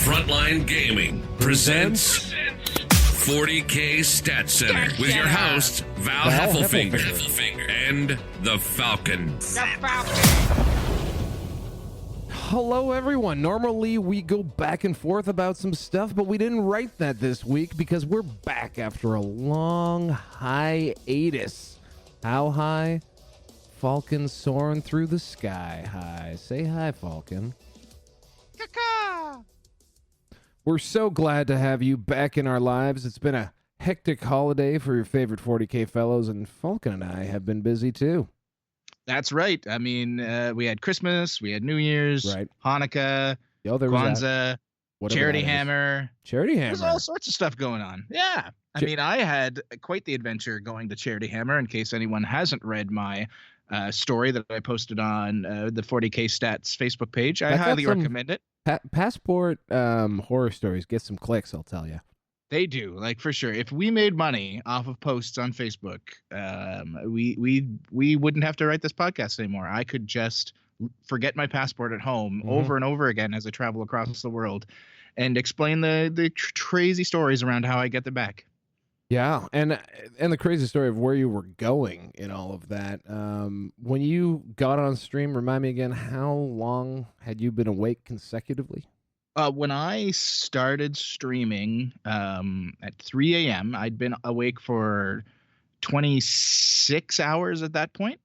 Frontline Gaming presents 40K Stat Center with your host, Val Heffelfinger and the Falcon. Hello, everyone. Normally, we go back and forth about some stuff, but we didn't write that this week because we're back after a long hiatus. How high? Falcon soaring through the sky high. Say hi, Falcon. Caca! We're so glad to have you back in our lives. It's been a hectic holiday for your favorite 40K fellows, and Falcon and I have been busy too. That's right. I mean, we had Christmas, we had New Year's, Right. Hanukkah, Yo, there was Kwanzaa, whatever Charity that is. Hammer. Charity Hammer. There's all sorts of stuff going on. Yeah. I mean, I had quite the adventure going to Charity Hammer, in case anyone hasn't read my story that I posted on the 40K Stats Facebook page. I highly recommend it. Passport horror stories get some clicks, I'll tell you. They do, like, for sure. If we made money off of posts on Facebook, we wouldn't have to write this podcast anymore. I could just forget my passport at home over and over again as I travel across the world and explain the crazy stories around how I get them back. Yeah, and the crazy story of where you were going in all of that. When you got on stream, remind me again, how long had you been awake consecutively? When I started streaming at 3 a.m., I'd been awake for 26 hours at that point.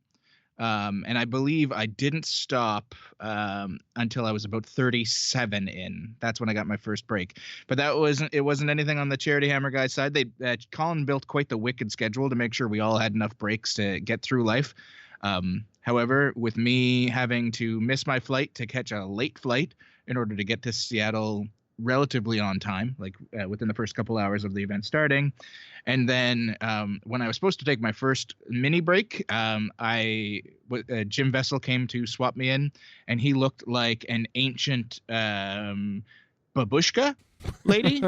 And I believe I didn't stop until I was about 37 in. That's when I got my first break. But it wasn't anything on the Charity Hammer guys' side. Colin built quite the wicked schedule to make sure we all had enough breaks to get through life. However, with me having to miss my flight to catch a late flight in order to get to Seattle relatively on time, like within the first couple hours of the event starting. And then when I was supposed to take my first mini break, Jim Vesal came to swap me in, and he looked like an ancient babushka lady.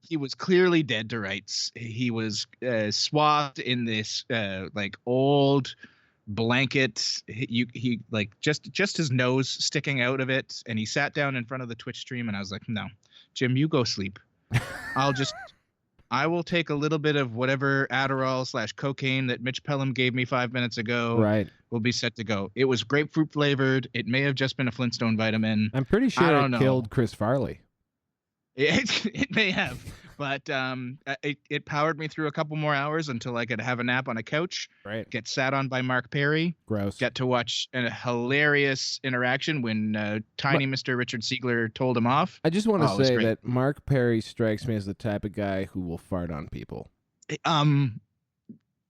He was clearly dead to rights. He was swathed in this like old blanket. He like just his nose sticking out of it, and he sat down in front of the Twitch stream, and I was like, no, Jim, you go sleep. I will take a little bit of whatever Adderall/cocaine that Mitch Pelham gave me 5 minutes ago. Right. We'll be set to go. It was grapefruit flavored. It may have just been a Flintstone vitamin. I'm pretty sure it killed Chris Farley. It may have, but it powered me through a couple more hours until I could have a nap on a couch. Right. Get sat on by Mark Perry. Gross. Get to watch a hilarious interaction when tiny Mr. Richard Siegler told him off. I just want to say that Mark Perry strikes me as the type of guy who will fart on people.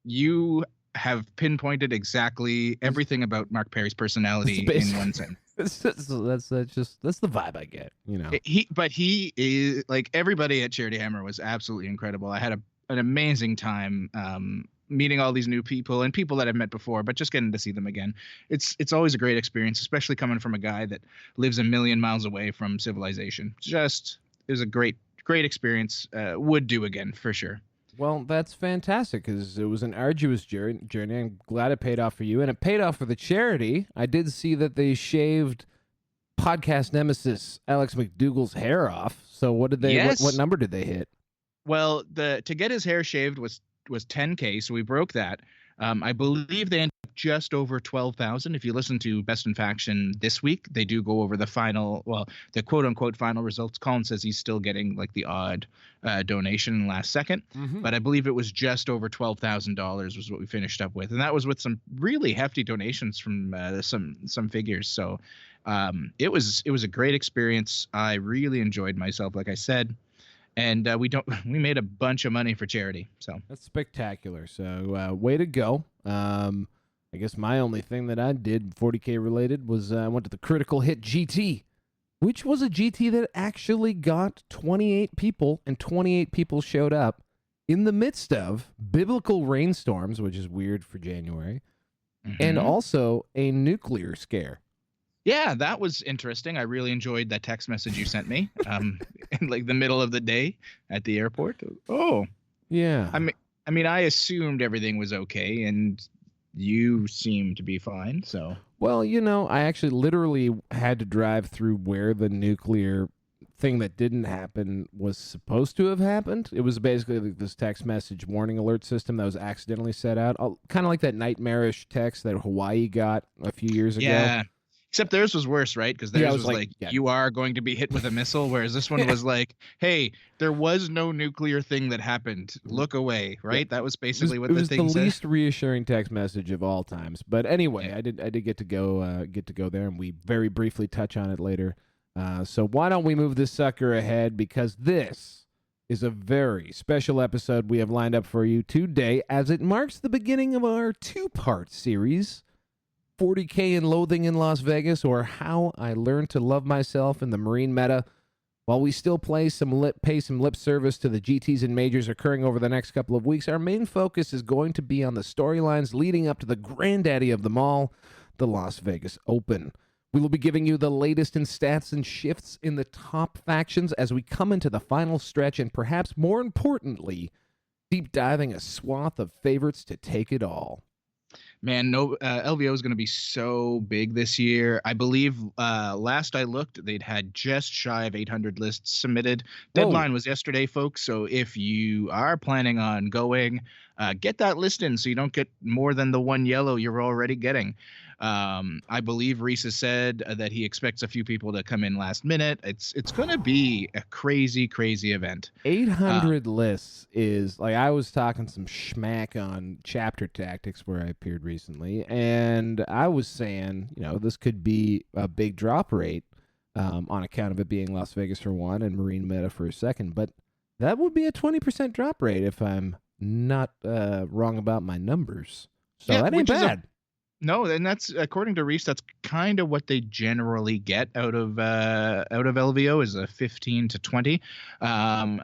You have pinpointed exactly everything about Mark Perry's personality in one sentence. That's the vibe I get, you know. He is, like, everybody at Charity Hammer was absolutely incredible. I had an amazing time meeting all these new people and people that I've met before, but just getting to see them again. It's always a great experience, especially coming from a guy that lives a million miles away from civilization. It was a great experience. Would do again for sure. Well, that's fantastic, because it was an arduous journey. I'm glad it paid off for you, and it paid off for the charity. I did see that they shaved podcast nemesis Alex McDougall's hair off. So what did they? Yes. What number did they hit? Well, to get his hair shaved was 10K, so we broke that. I believe they ended up just over 12,000. If you listen to Best in Faction this week, they do go over the quote unquote final results. Colin says he's still getting like the odd donation last second, but I believe it was just over $12,000 was what we finished up with, and that was with some really hefty donations from some figures. So it was a great experience. I really enjoyed myself, like I said. And we made a bunch of money for charity. So that's spectacular. So way to go. I guess my only thing that I did 40K related was I went to the Critical Hit GT, which was a GT that actually got 28 people, and 28 people showed up in the midst of biblical rainstorms, which is weird for January, and also a nuclear scare. Yeah, that was interesting. I really enjoyed that text message you sent me in like the middle of the day at the airport. Oh, yeah. I mean, I assumed everything was okay, and you seem to be fine. So, well, you know, I actually literally had to drive through where the nuclear thing that didn't happen was supposed to have happened. It was basically like this text message warning alert system that was accidentally set out, kind of like that nightmarish text that Hawaii got a few years ago. Yeah. Except theirs was worse, right? Because theirs was like you are going to be hit with a missile, whereas this one was like, hey, there was no nuclear thing that happened. Look away, right? That was basically what the thing said. It was the least reassuring text message of all times. But anyway, I did get to go there, and we very briefly touch on it later. So why don't we move this sucker ahead, because this is a very special episode we have lined up for you today, as it marks the beginning of our two-part series, 40K and Loathing in Las Vegas, or How I Learned to Love Myself in the Marine Meta. While we still pay some lip service to the GTs and majors occurring over the next couple of weeks, our main focus is going to be on the storylines leading up to the granddaddy of them all, the Las Vegas Open. We will be giving you the latest in stats and shifts in the top factions as we come into the final stretch, and perhaps more importantly, deep diving a swath of favorites to take it all. Man, LVO is going to be so big this year. I believe last I looked, they'd had just shy of 800 lists submitted. Deadline was yesterday, folks. So if you are planning on going, get that list in so you don't get more than the one yellow you're already getting. I believe Reese has said that he expects a few people to come in last minute. It's going to be a crazy, crazy event. 800 lists is, like, I was talking some schmack on Chapter Tactics where I appeared recently, and I was saying, this could be a big drop rate on account of it being Las Vegas for one and Marine Meta for a second, but that would be a 20% drop rate if I'm not wrong about my numbers. So that ain't bad. No, and that's, according to Reese, that's kind of what they generally get out of LVO, is a 15 to 20.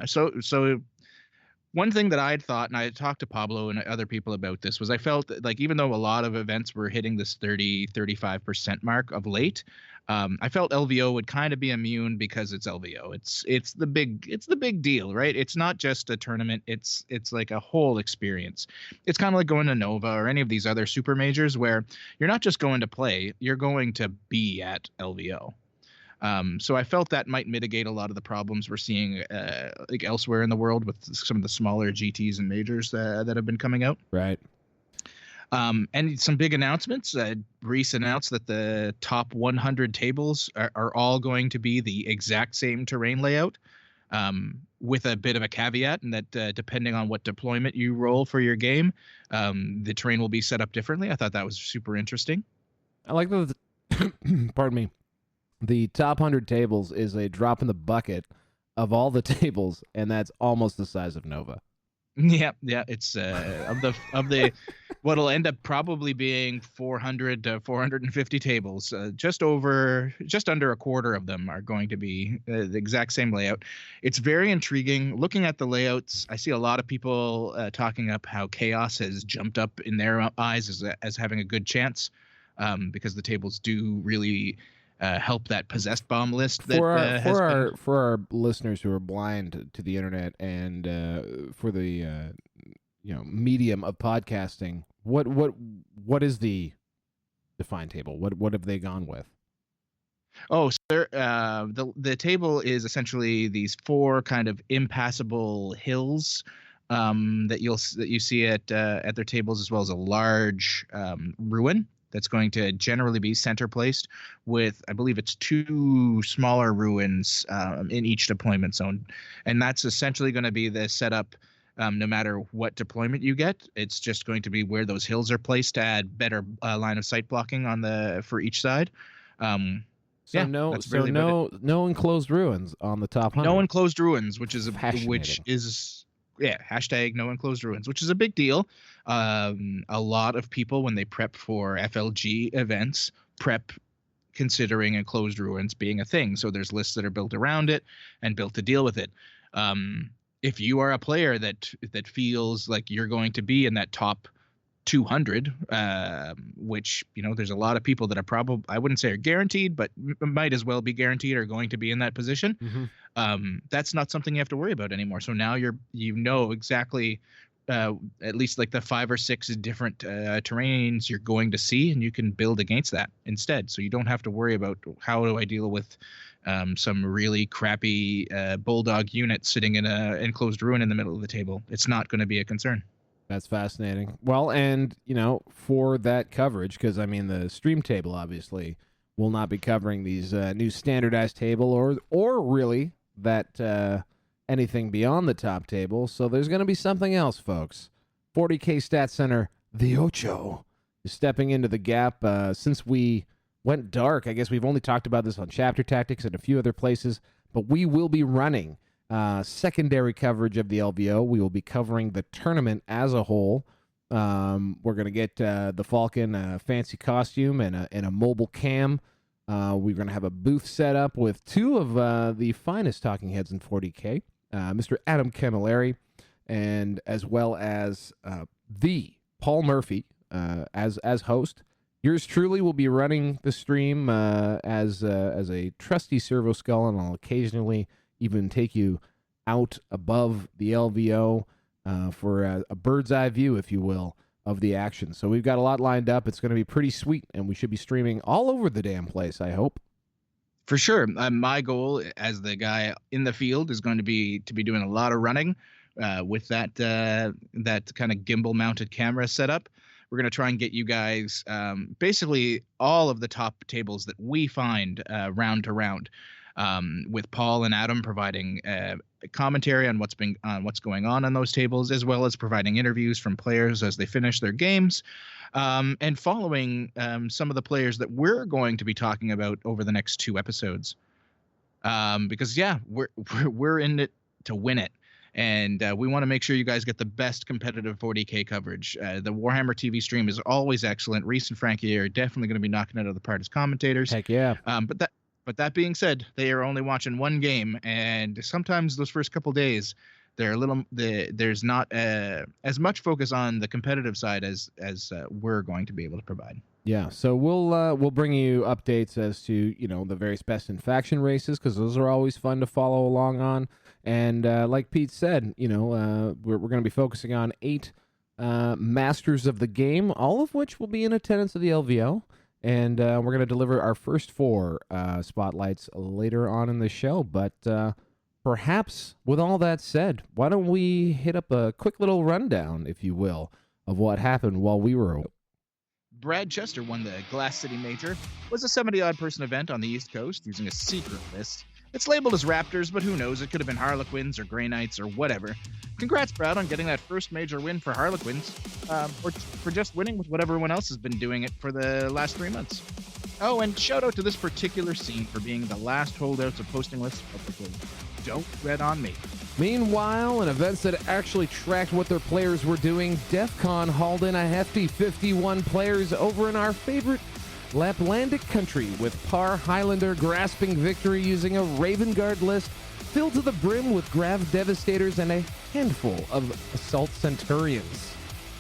So one thing that I had thought, and I had talked to Pablo and other people about this, was I felt like even though a lot of events were hitting this 30-35% mark of late, I felt LVO would kind of be immune because it's LVO. It's the big deal, right? It's not just a tournament. It's like a whole experience. It's kind of like going to Nova or any of these other super majors where you're not just going to play, you're going to be at LVO. So I felt that might mitigate a lot of the problems we're seeing like elsewhere in the world with some of the smaller GTs and majors that have been coming out. Right. And some big announcements. Reese announced that the top 100 tables are all going to be the exact same terrain layout, with a bit of a caveat, and that depending on what deployment you roll for your game, the terrain will be set up differently. I thought that was super interesting. I like the pardon me. The top 100 tables is a drop in the bucket of all the tables, and that's almost the size of Nova. Yeah, it's of the what'll end up probably being 400 to 450 tables. Just under a quarter of them are going to be the exact same layout. It's very intriguing. Looking at the layouts, I see a lot of people talking up how Chaos has jumped up in their eyes as having a good chance, because the tables do really help that possessed bomb list. For our listeners who are blind to the internet and for the medium of podcasting, what is the defined table? What have they gone with? Oh, so the table is essentially these four kind of impassable hills that you see at their tables, as well as a large ruin that's going to generally be center placed with, I believe it's 2 smaller ruins in each deployment zone. And that's essentially going to be the setup no matter what deployment you get. It's just going to be where those hills are placed to add better line of sight blocking for each side. No enclosed ruins on the top 100. No enclosed ruins, which is hashtag no enclosed ruins, which is a big deal. A lot of people, when they prep for FLG events, prep considering enclosed ruins being a thing. So there's lists that are built around it and built to deal with it. If you are a player that feels like you're going to be in that top 200, which, there's a lot of people that are probably, I wouldn't say are guaranteed, but might as well be guaranteed are going to be in that position. Mm-hmm. That's not something you have to worry about anymore. So now you know exactly at least like the 5 or 6 different terrains you're going to see, and you can build against that instead. So you don't have to worry about how do I deal with some really crappy bulldog unit sitting in a enclosed ruin in the middle of the table. It's not going to be a concern. That's fascinating. Well, and, for that coverage, because, the stream table, obviously, will not be covering these new standardized table or really that anything beyond the top table. So there's going to be something else, folks. 40K Stat Center, the Ocho, is stepping into the gap. Since we went dark, I guess we've only talked about this on Chapter Tactics and a few other places, but we will be running secondary coverage of the LVO. We will be covering the tournament as a whole. We're going to get the Falcon a fancy costume and a mobile cam. We're going to have a booth set up with two of the finest talking heads in 40K, Mr. Adam Camilleri, and as well as the Paul Murphy as host. Yours truly will be running the stream as a trusty servo skull, and I'll occasionally even take you out above the LVO for a bird's eye view, if you will, of the action. So we've got a lot lined up. It's going to be pretty sweet, and we should be streaming all over the damn place, I hope. For sure. My goal as the guy in the field is going to be doing a lot of running with that kind of gimbal mounted camera setup. We're going to try and get you guys basically all of the top tables that we find round to round, with Paul and Adam providing commentary on what's going on those tables, as well as providing interviews from players as they finish their games, and following some of the players that we're going to be talking about over the next 2 episodes. Because we're in it to win it. And we want to make sure you guys get the best competitive 40K coverage. The Warhammer TV stream is always excellent. Reese and Frankie are definitely going to be knocking it out of the park as commentators. Heck yeah. But that being said, they are only watching one game, and sometimes those first couple days, there's not as much focus on the competitive side as we're going to be able to provide. Yeah, so we'll bring you updates as to the various best in faction races, because those are always fun to follow along on. And like Pete said, we're going to be focusing on 8 masters of the game, all of which will be in attendance at the LVO. And we're going to deliver our first 4 spotlights later on in the show. But perhaps with all that said, why don't we hit up a quick little rundown, if you will, of what happened while we were... Brad Chester won the Glass City Major. It was a 70-odd person event on the East Coast using a secret list. It's labeled as Raptors, but who knows? It could have been Harlequins or Grey Knights or whatever. Congrats, Brad, on getting that first major win for Harlequins, or for just winning with what everyone else has been doing it for the last 3 months. Oh, and shout out to this particular scene for being the last holdouts of posting lists publicly. Don't tread on me. Meanwhile, in events that actually tracked what their players were doing, DEF CON hauled in a hefty 51 players over in our favorite Laplandic country, with Par Highlander grasping victory using a Raven Guard list filled to the brim with Grav Devastators and a handful of Assault Centurions.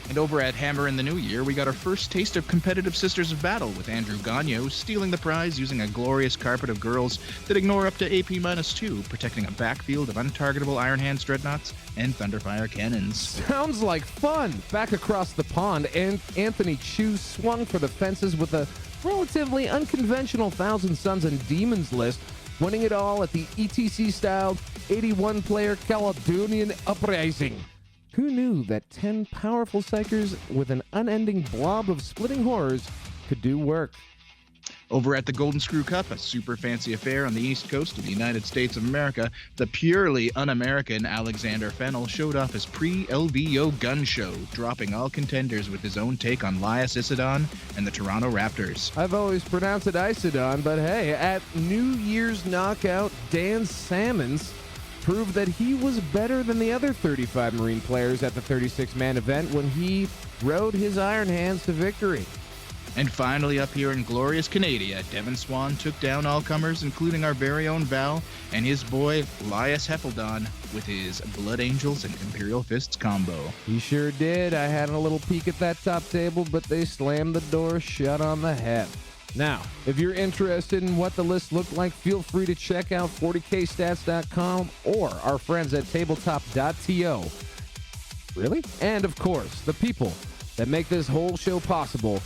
And over at Hammer in the New Year, we got our first taste of competitive Sisters of Battle, with Andrew Gagno stealing the prize using a glorious carpet of girls that ignore up to AP-2, protecting a backfield of untargetable Iron Hands Dreadnoughts and Thunderfire Cannons. Sounds like fun! Back across the pond, and Anthony Chu swung for the fences with a relatively unconventional Thousand Sons and Demons list, winning it all at the ETC-styled 81-player Caledonian Uprising. Who knew that 10 powerful psychers with an unending blob of splitting horrors could do work? Over at the Golden Screw Cup, a super fancy affair on the East Coast of the United States of America, the purely un-American Alexander Fennel showed off his pre-LVO gun show, dropping all contenders with his own take on Lias Isidon and the Toronto Raptors. I've always pronounced it Isidon, but hey, at New Year's Knockout, Dan Salmons proved that he was better than the other 35 Marine players at the 36-man event when he rode his Iron Hands to victory. And finally, up here in glorious Canada, Devin Swan took down all comers, including our very own Val and his boy Lias Heffeldon with his Blood Angels and Imperial Fists combo. He sure did. I had a little peek at that top table, but they slammed the door shut on the head. Now, if you're interested in what the list looked like, feel free to check out 40kstats.com or our friends at tabletop.to. Really? And, of course, the people that make this whole show possible,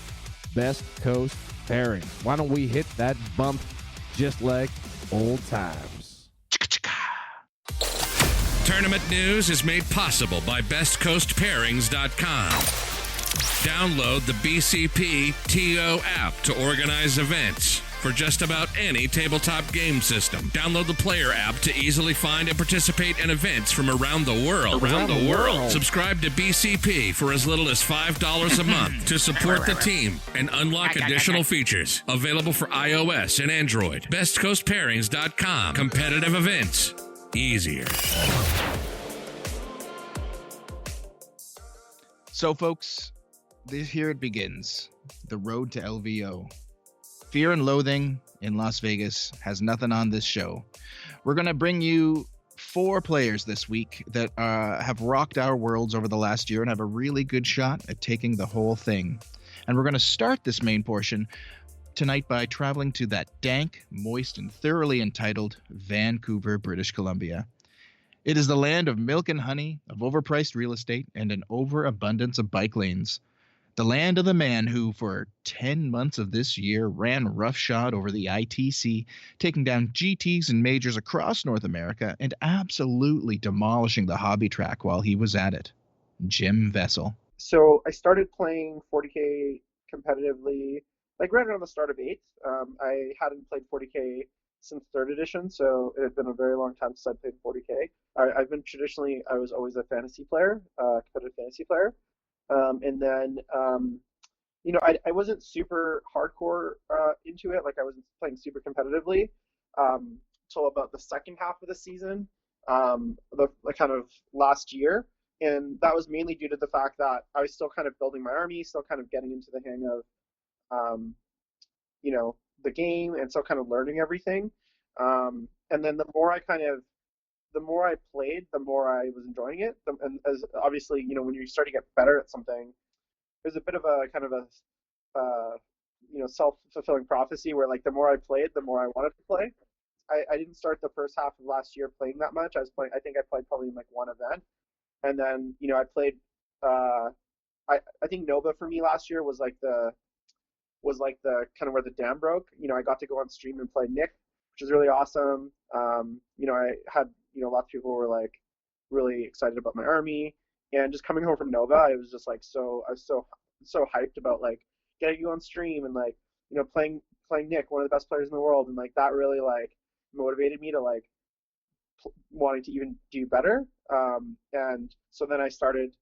Best Coast Pairing. Why don't we hit that bump just like Old times. Tournament news is made possible by BestCoastPairings.com. Download the BCP TO app to organize events for just about any tabletop game system. Download the player app to easily find and participate in events from around the world. Subscribe to BCP for as little as $5 a month to support the team and unlock additional features. Available for iOS and Android. BestCoastPairings.com. Competitive events easier. So, folks, here it begins. The road to LVO. Fear and Loathing in Las Vegas has nothing on this show. We're going to bring you 4 players this week that have rocked our worlds over the last year and have a really good shot at taking the whole thing. And we're going to start this main portion tonight by traveling to that dank, moist, and thoroughly entitled Vancouver, British Columbia. It is the land of milk and honey, of overpriced real estate, and an overabundance of bike lanes. The land of the man who, for 10 months of this year, ran roughshod over the ITC, taking down GTs and majors across North America and absolutely demolishing the hobby track while he was at it. Jim Vesal. So I started playing 40K competitively, like right around the start of 8th. I hadn't played 40K since 3rd edition, so it had been a very long time since I played 40K. I've been traditionally, I was always a fantasy player, competitive fantasy player. And then, I wasn't super hardcore into it. Like I wasn't playing super competitively till about the second half of the season, the kind of last year. And that was mainly due to the fact that I was still kind of building my army, still kind of getting into the hang of, the game and still kind of learning everything. And then the more I played, the more I was enjoying it. And as obviously, when you start to get better at something, there's a bit of a kind of a, self-fulfilling prophecy where like the more I played, the more I wanted to play. I didn't start the first half of last year playing that much. I think I played probably in like one event. And then, I played, I think Nova for me last year was like the kind of where the dam broke. I got to go on stream and play Nick, which is really awesome. I had, lots of people were like really excited about my army, and just coming home from Nova, I was just like, I was so hyped about like getting you on stream and like, playing Nick, one of the best players in the world. And like, that really like motivated me to like wanting to even do better. And so then I started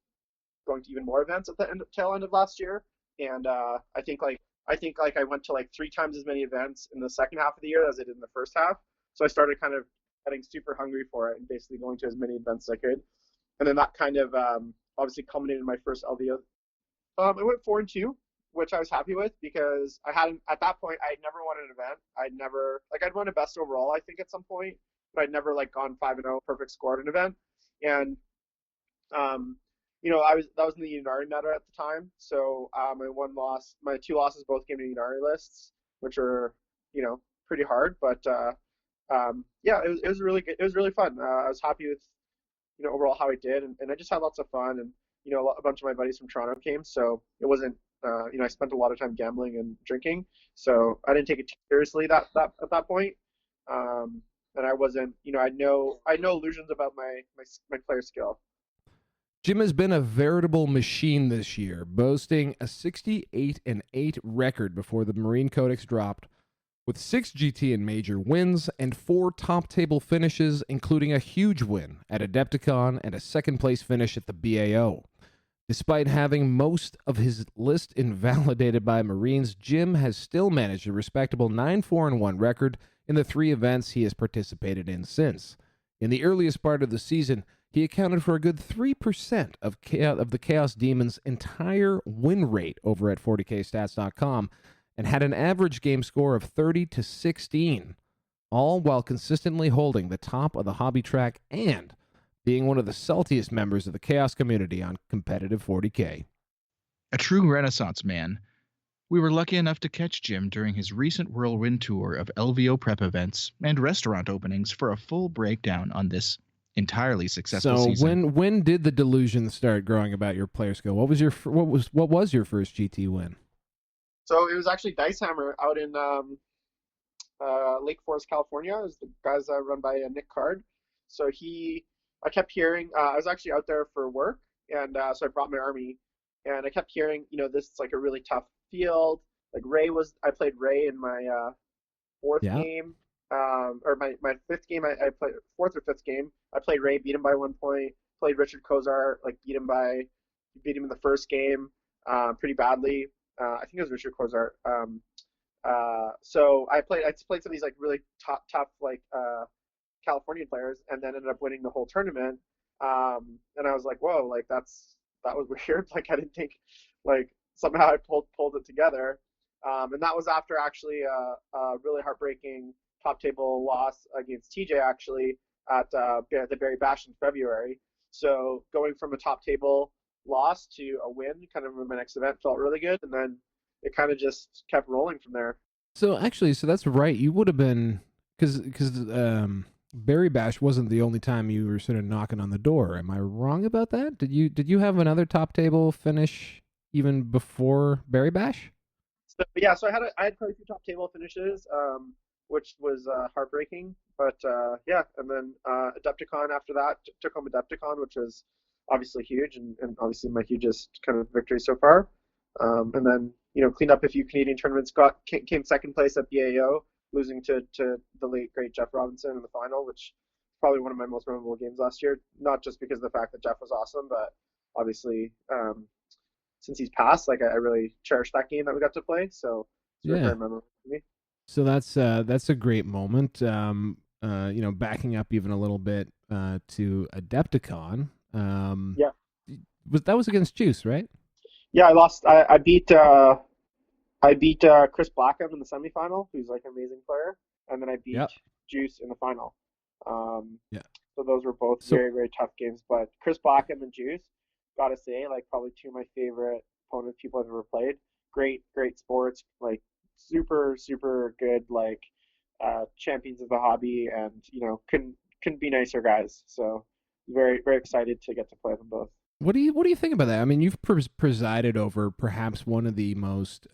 going to even more events at the tail end of last year. And I think I went to like 3 times as many events in the second half of the year as I did in the first half. So I started kind of getting super hungry for it and basically going to as many events as I could. And then that kind of obviously culminated in my first LVO. I went 4-2, which I was happy with because at that point, I'd never won an event. I'd won a best overall, I think, at some point, but I'd never like gone 5-0 perfect score at an event. And, that was in the Unari meta at the time. So my 2 losses both came to Unari lists, which are, pretty hard, but it was really good. It was really fun. I was happy with, overall how I did, and I just had lots of fun, and a bunch of my buddies from Toronto came, so it wasn't, I spent a lot of time gambling and drinking, so I didn't take it too seriously at that point, and I wasn't, I had no illusions about my player skill. Jim has been a veritable machine this year, boasting a 68-8 record before the Marine Codex dropped, with 6 GT and Major wins and 4 top-table finishes, including a huge win at Adepticon and a second-place finish at the BAO. Despite having most of his list invalidated by Marines, Jim has still managed a respectable 9-4-1 record in the 3 events he has participated in since. In the earliest part of the season, he accounted for a good 3% of the Chaos Demon's entire win rate over at 40kstats.com, and had an average game score of 30-16, all while consistently holding the top of the hobby track and being one of the saltiest members of the Chaos community on competitive 40K. A true Renaissance man. We were lucky enough to catch Jim during his recent whirlwind tour of LVO prep events and restaurant openings for a full breakdown on this entirely successful season. So when did the delusion start growing about your player skill? What was your first GT win? So it was actually Dicehammer out in Lake Forest, California. Is the guys run by Nick Card. So I kept hearing. I was actually out there for work, and so I brought my army, and I kept hearing, this is like a really tough field. Like I played Ray in my fourth Yeah. game, or my fifth game. I played fourth or fifth game. I played Ray, beat him by 1 point. Played Richard Kozar, like beat him in the first game, pretty badly. I think it was Richard Kozar. So I played some of these like really tough like Californian players, and then ended up winning the whole tournament. And I was like, whoa, like that was weird. Like I didn't think, like somehow I pulled it together. And that was after actually a really heartbreaking top table loss against TJ actually at the Barry Bash in February. So going from a top table loss to a win kind of in my next event felt really good, and then it kind of just kept rolling from there. So that's right. You would have been, because Barry Bash wasn't the only time you were sort of knocking on the door. Am I wrong about that? Did you have another top table finish even before Barry Bash? So yeah, so I had quite a few top table finishes, which was heartbreaking. But yeah, and then Adepticon after that, took home Adepticon, which was obviously huge, and obviously my hugest kind of victory so far. And then cleaned up a few Canadian tournaments, came second place at BAO, losing to the late great Jeff Robinson in the final, which is probably one of my most memorable games last year. Not just because of the fact that Jeff was awesome, but obviously since he's passed, like I really cherish that game that we got to play. So it's very memorable for me. So that's a great moment. Backing up even a little bit to Adepticon. Yeah. That was against Juice, right? Yeah, I lost. I beat Chris Blackham in the semifinal, who's like an amazing player, and then I beat Juice in the final. So those were both very, very tough games. But Chris Blackham and Juice, gotta say, like probably two of my favorite opponents people I've ever played. Great sports, like super, super good, like champions of the hobby, and couldn't be nicer guys. So very, very excited to get to play them both. What do you think about that? I mean, you've presided over perhaps one of the most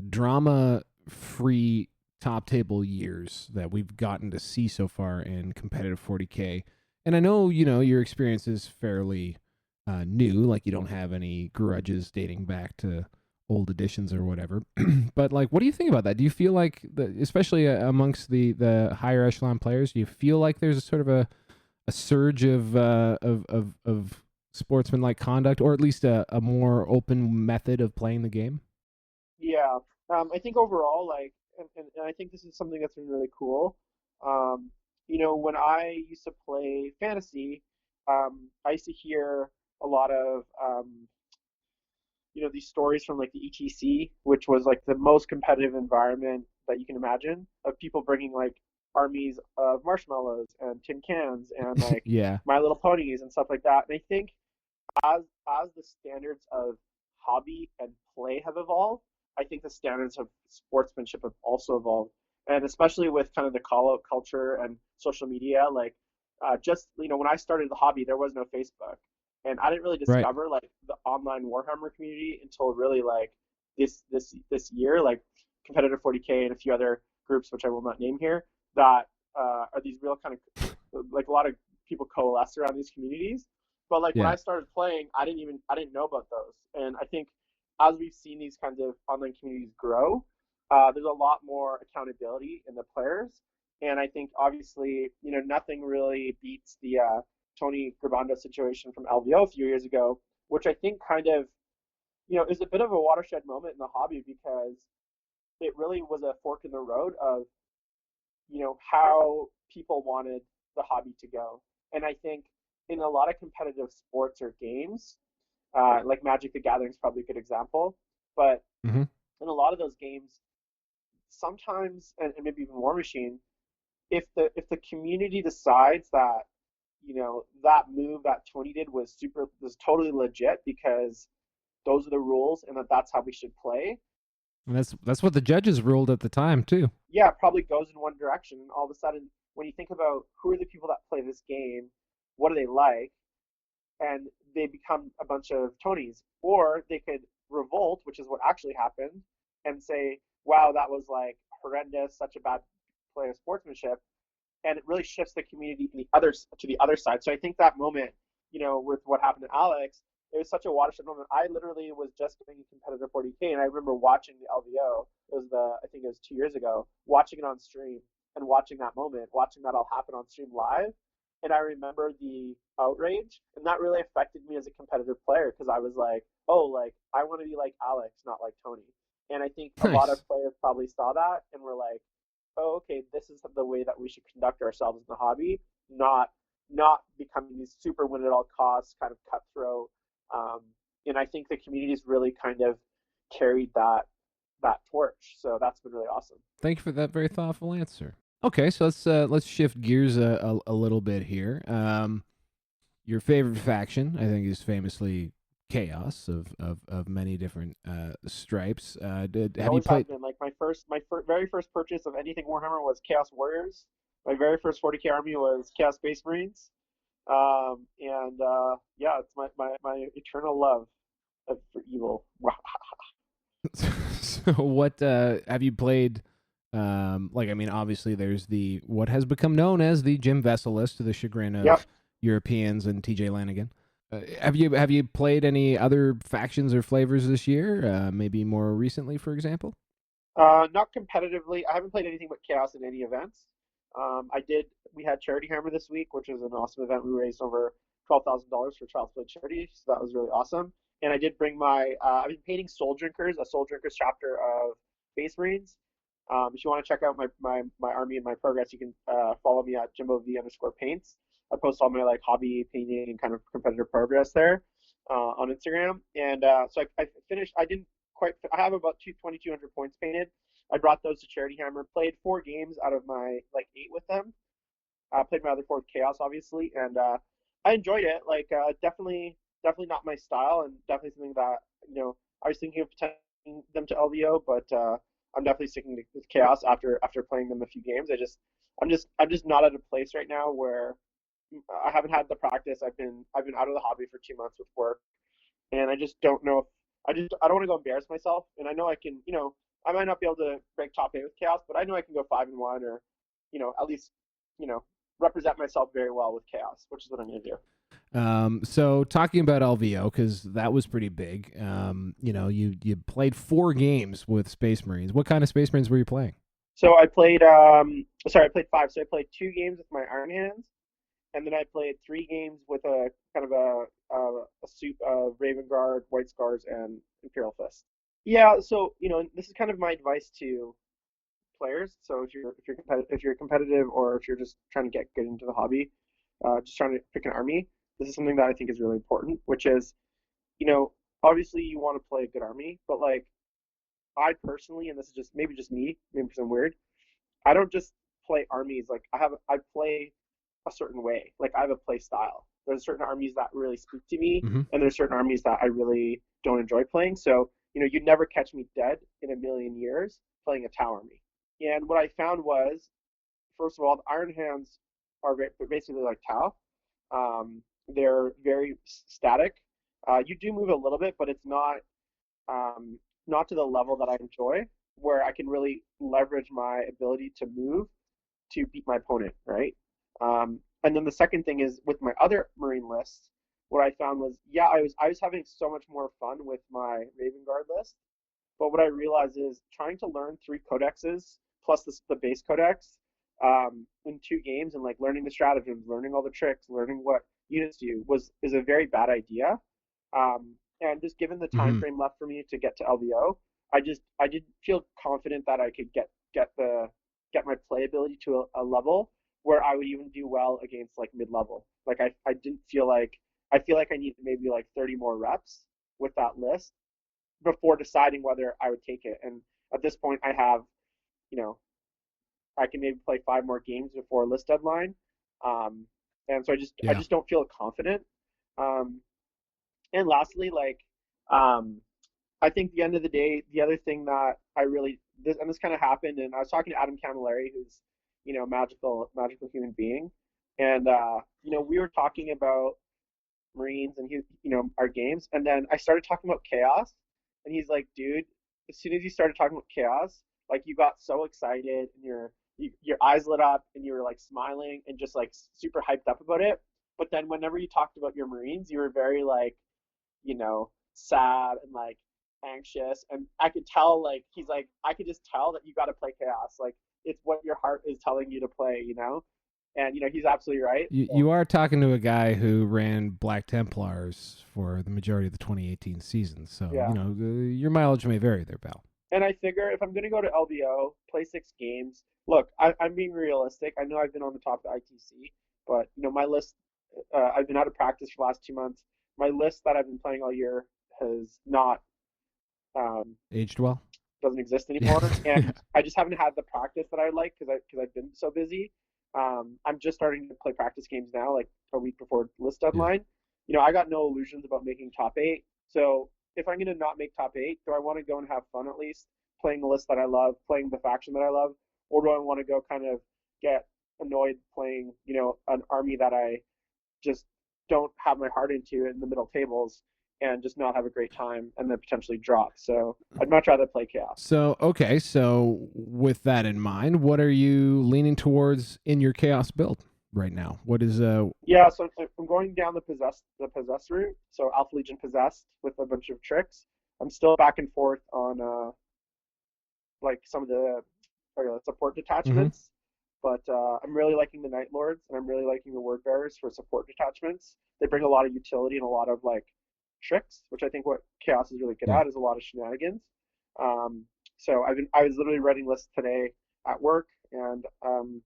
drama-free top table years that we've gotten to see so far in competitive 40K. And I know, your experience is fairly new, like you don't have any grudges dating back to old editions or whatever. But like, what do you think about that? Do you feel like, especially amongst the higher echelon players, do you feel like there's a sort of a surge of sportsmanlike conduct, or at least a more open method of playing the game? Yeah, I think overall, like, and I think this is something that's been really cool. When I used to play fantasy, I used to hear a lot of, these stories from like the ETC, which was like the most competitive environment that you can imagine, of people bringing like armies of marshmallows and tin cans and like My Little Ponies and stuff like that. And I think as the standards of hobby and play have evolved, I think the standards of sportsmanship have also evolved. And especially with kind of the call-out culture and social media, like when I started the hobby, there was no Facebook. And I didn't really discover like the online Warhammer community until really like this year, like Competitive 40K and a few other groups, which I will not name here, that are these real kind of, like a lot of people coalesce around these communities. But like when I started playing, I didn't know about those. And I think as we've seen these kinds of online communities grow, there's a lot more accountability in the players. And I think obviously, nothing really beats the Tony Grabando situation from LVO a few years ago, which I think kind of, is a bit of a watershed moment in the hobby, because it really was a fork in the road of, how people wanted the hobby to go. And I think in a lot of competitive sports or games, like Magic the Gathering is probably a good example, but in a lot of those games, sometimes, and maybe even War Machine, if the community decides that, that move that Tony did was totally legit because those are the rules and that's how we should play. And that's what the judges ruled at the time too. Yeah, it probably goes in one direction. And all of a sudden, when you think about who are the people that play this game, what do they like, and they become a bunch of Tonys. Or they could revolt, which is what actually happened, and say, wow, that was like horrendous, such a bad display of sportsmanship, and it really shifts the community to the other side. So I think that moment, with what happened to Alex, it was such a watershed moment. I literally was just doing competitive 40K, and I remember watching the LVO. I think it was 2 years ago, watching it on stream and watching that moment, watching that all happen on stream live. And I remember the outrage, and that really affected me as a competitive player because I was like, oh, like I want to be like Alex, not like Tony. And I think a lot of players probably saw that and were like, oh, okay, this is the way that we should conduct ourselves in the hobby, not becoming these super win at all costs kind of cutthroat. And I think the community's really kind of carried that torch. So that's been really awesome. Thank you for that very thoughtful answer. Okay, so let's shift gears a little bit here. Your favorite faction, I think, is famously Chaos of many different stripes. Have you played? Been. Like my very first purchase of anything Warhammer was Chaos Warriors. My very first 40K army was Chaos Space Marines. Yeah, it's my eternal love for evil. So what have you played? Obviously there's what has become known as the Jim Vesal list, to the chagrin of Europeans and TJ Lanigan. Have you played any other factions or flavors this year? Maybe more recently, for example? Not competitively. I haven't played anything but Chaos in any events. We had Charity Hammer this week, which was an awesome event. We raised over $12,000 for Child's Play charity, so that was really awesome. And I did bring I've been painting Soul Drinkers, a Soul Drinkers chapter of Space Marines. If you want to check out my army and my progress, you can follow me at JimboV_paints. I post all my hobby painting and kind of competitive progress there on Instagram. And so I finished. I have about 2,200 points painted. I brought those to Charity Hammer. Played 4 games out of my 8 with them. Played my other 4 with Chaos, obviously, and I enjoyed it. Definitely not my style, and definitely something that I was thinking of potentially them to LVO, but I'm definitely sticking with Chaos after playing them a few games. I'm just not at a place right now where I haven't had the practice. I've been out of the hobby for 2 months with work, and I just don't know if I don't want to go embarrass myself. And I know I can, I might not be able to break top 8 with Chaos, but I know I can go 5-1 or, at least, represent myself very well with Chaos, which is what I'm going to do. So talking about LVO, because that was pretty big. You played 4 games with Space Marines. What kind of Space Marines were you playing? So I played, I played 5. So I played 2 games with my Iron Hands, and then I played 3 games with a kind of a soup of Raven Guard, White Scars, and Imperial Fist. Yeah, so this is kind of my advice to players. So if you're competitive, or if you're just trying to get into the hobby, just trying to pick an army, this is something that I think is really important, which is, obviously you want to play a good army, but I personally, and this is just me, maybe because I'm weird, I don't just play armies I play a certain way. I have a play style. There's certain armies that really speak to me, and there's certain armies that I really don't enjoy playing. So, you'd never catch me dead in a million years playing a Tau army. And what I found was, first of all, the Iron Hands are basically like Tau. They're very static. You do move a little bit, but it's not to the level that I enjoy, where I can really leverage my ability to move to beat my opponent, right? And then the second thing is, with my other Marine lists, what I found was, I was having so much more fun with my Raven Guard list, but what I realized is trying to learn 3 codexes plus the base codex in 2 games, and learning the stratagems, learning all the tricks, learning what units do is a very bad idea. And just given the time frame left for me to get to LVO, I didn't feel confident that I could get my playability to a level where I would even do well against mid-level. I didn't feel I feel like I needed maybe 30 more reps with that list before deciding whether I would take it. And at this point, I have, I can maybe play 5 more games before list deadline. And so I just don't feel confident. And lastly, I think at the end of the day, the other thing that this kind of happened, and I was talking to Adam Camilleri, who's, magical human being. And, we were talking about Marines and our games. And then I started talking about Chaos, and he's like, dude, as soon as you started talking about Chaos, you got so excited and your eyes lit up and you were like smiling and just like super hyped up about it. But then whenever you talked about your Marines, you were very like, sad and like anxious. And I could tell, like, he's like, I could just tell that you got to play chaos. Like, it's what your heart is telling you to play, And, he's absolutely right. You are talking to a guy who ran Black Templars for the majority of the 2018 season. So, Yeah. Your mileage may vary there, pal. And I figure if I'm going to go to LVO, play 6 games, look, I'm being realistic. I know I've been on the top of the ITC, but, my list, I've been out of practice for the last 2 months. My list that I've been playing all year has not aged well. Doesn't exist anymore, and I just haven't had the practice that I like because I've been so busy. I'm just starting to play practice games now, like a week before list deadline. Yeah. I got no illusions about making top 8. So if I'm going to not make top 8, do I want to go and have fun at least playing the list that I love, playing the faction that I love, or do I want to go kind of get annoyed playing, an army that I just don't have my heart into in the middle tables and just not have a great time and then potentially drop. So I'd much rather play chaos. So, okay. So with that in mind, what are you leaning towards in your chaos build right now? What is Yeah, so I'm going down the possess route. So Alpha Legion possessed with a bunch of tricks. I'm still back and forth on like some of the support detachments. But I'm really liking the Night Lords, and I'm really liking the Word Bearers for support detachments. They bring a lot of utility and a lot of like tricks, which I think what Chaos is really good at is a lot of shenanigans. So I was literally writing lists today at work, and I'm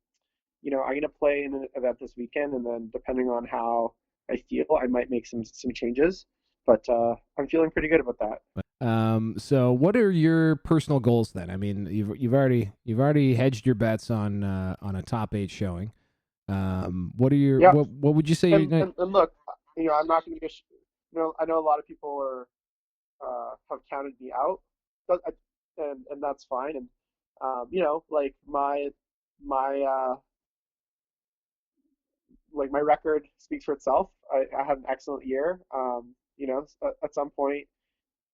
gonna play in an event this weekend, and then depending on how I feel, I might make some changes. But I'm feeling pretty good about that. So what are your personal goals then? I mean, you've already hedged your bets on a top 8 showing. What are your what would you say? And look, I'm not going to get. I know a lot of people have counted me out, and that's fine. And like my like my record speaks for itself. I had an excellent year. At some point,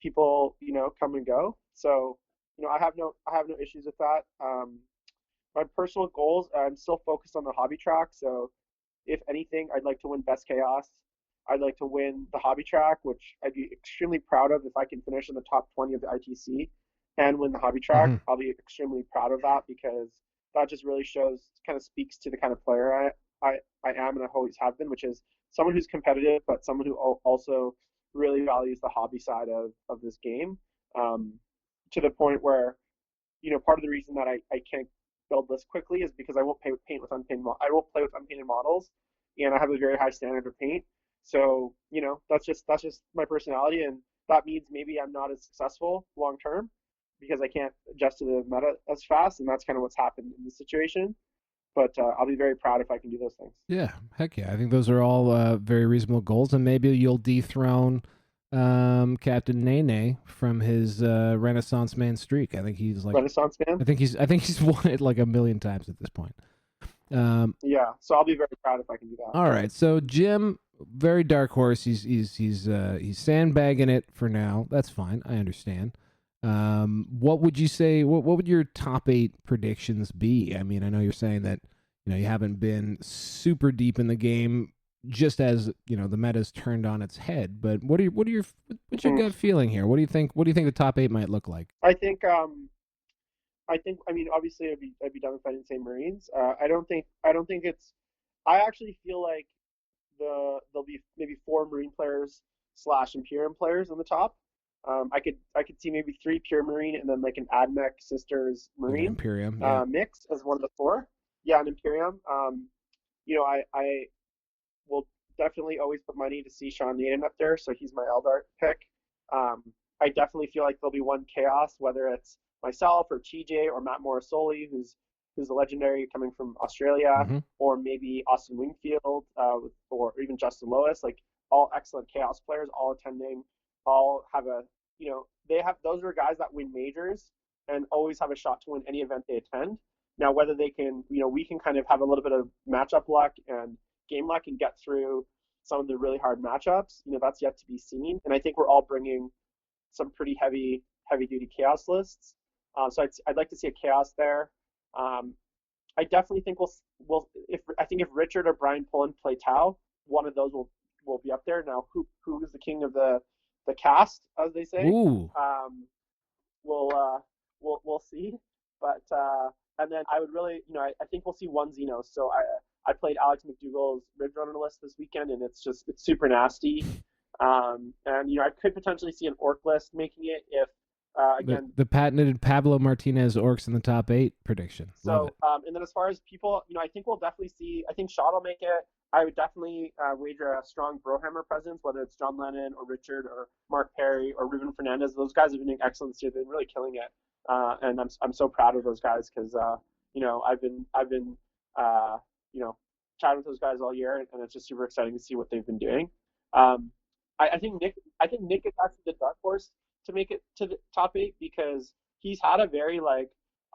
people come and go. So I have no issues with that. My personal goals, I'm still focused on the hobby track. So if anything, I'd like to win Best Chaos. I'd like to win the hobby track, which I'd be extremely proud of if I can finish in the top 20 of the ITC and win the hobby track. Mm-hmm. I'll be extremely proud of that because that just really kind of speaks to the kind of player I am and I always have been, which is someone who's competitive, but someone who also really values the hobby side of this game, to the point where, part of the reason that I can't build this quickly is because I won't play with unpainted models, and I have a very high standard of paint. So, that's just my personality, and that means maybe I'm not as successful long term because I can't adjust to the meta as fast, and that's kind of what's happened in this situation. But I'll be very proud if I can do those things. Yeah, heck yeah. I think those are all very reasonable goals, and maybe you'll dethrone Captain Nene from his Renaissance Man streak. I think he's like Renaissance Man. I think he's won it like 1 million times at this point. Yeah, so I'll be very proud if I can do that. All right, so Jim, very dark horse. He's sandbagging it for now. That's fine. I understand. What would you say? What would your top 8 predictions be? I mean, I know you're saying that you haven't been super deep in the game, just as the meta's turned on its head. But what's your gut feeling here? What do you think? What do you think the top 8 might look like? I think I mean obviously I'd be done with fighting the same Marines. I don't think it's. I actually feel like there'll be maybe 4 Marine players / Imperium players on the top. I could see maybe 3 pure Marine and then like an Admech Sisters Marine Imperium mix as one of the 4. Yeah, an Imperium. I will definitely always put money to see Sean Naden up there, so he's my Eldar pick. I definitely feel like there'll be one Chaos, whether it's myself or TJ or Matt Morrisoli, who's a legendary coming from Australia, or maybe Austin Wingfield, or even Justin Lois, like all excellent Chaos players, all attending, all have those are guys that win majors and always have a shot to win any event they attend. Now, whether they can, we can kind of have a little bit of matchup luck and game luck and get through some of the really hard matchups, that's yet to be seen. And I think we're all bringing some pretty heavy duty Chaos lists. So I'd like to see a Chaos there. I definitely think if Richard or Brian Pullen play Tau, one of those will be up there. Now, who is the king of the cast, as they say? Ooh. We'll see. But and then I would really, I think we'll see one Xenos. So I played Alex McDougall's Ridge Runner list this weekend, and it's super nasty. And I could potentially see an Orc list making it if again the patented Pablo Martinez Orcs in the top 8 prediction. Love it. And then as far as people, I think we'll definitely see. I think Shot will make it. I would definitely wager a strong Brohammer presence, whether it's John Lennon or Richard or Mark Perry or Ruben Fernandez. Those guys have been doing excellent this year. They've been really killing it, and I'm so proud of those guys because I've been chatting with those guys all year, and it's just super exciting to see what they've been doing. I think Nick is actually the dark horse to make it to the top 8 because he's had a very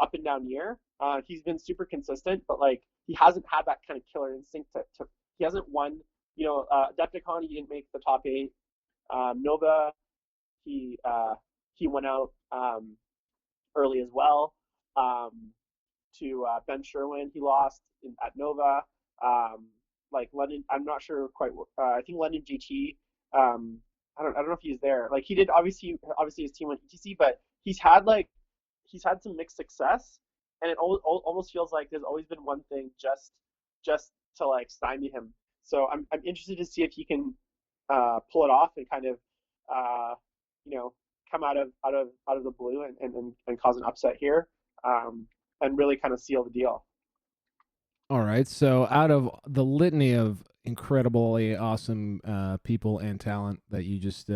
up and down year. He's been super consistent, but he hasn't had that kind of killer instinct to he hasn't won. Adepticon, he didn't make the top 8. Nova, he went out early as well. To Ben Sherwin, he lost at Nova. London, I'm not sure quite. I think London GT. I don't know if he's there. He did obviously his team went ITC, but he's had some mixed success, and it almost feels like there's always been one thing just to stymie him. So I'm interested to see if he can pull it off and kind of come out of the blue and cause an upset here, and really kind of seal the deal. All right. So out of the litany of incredibly awesome people and talent that you just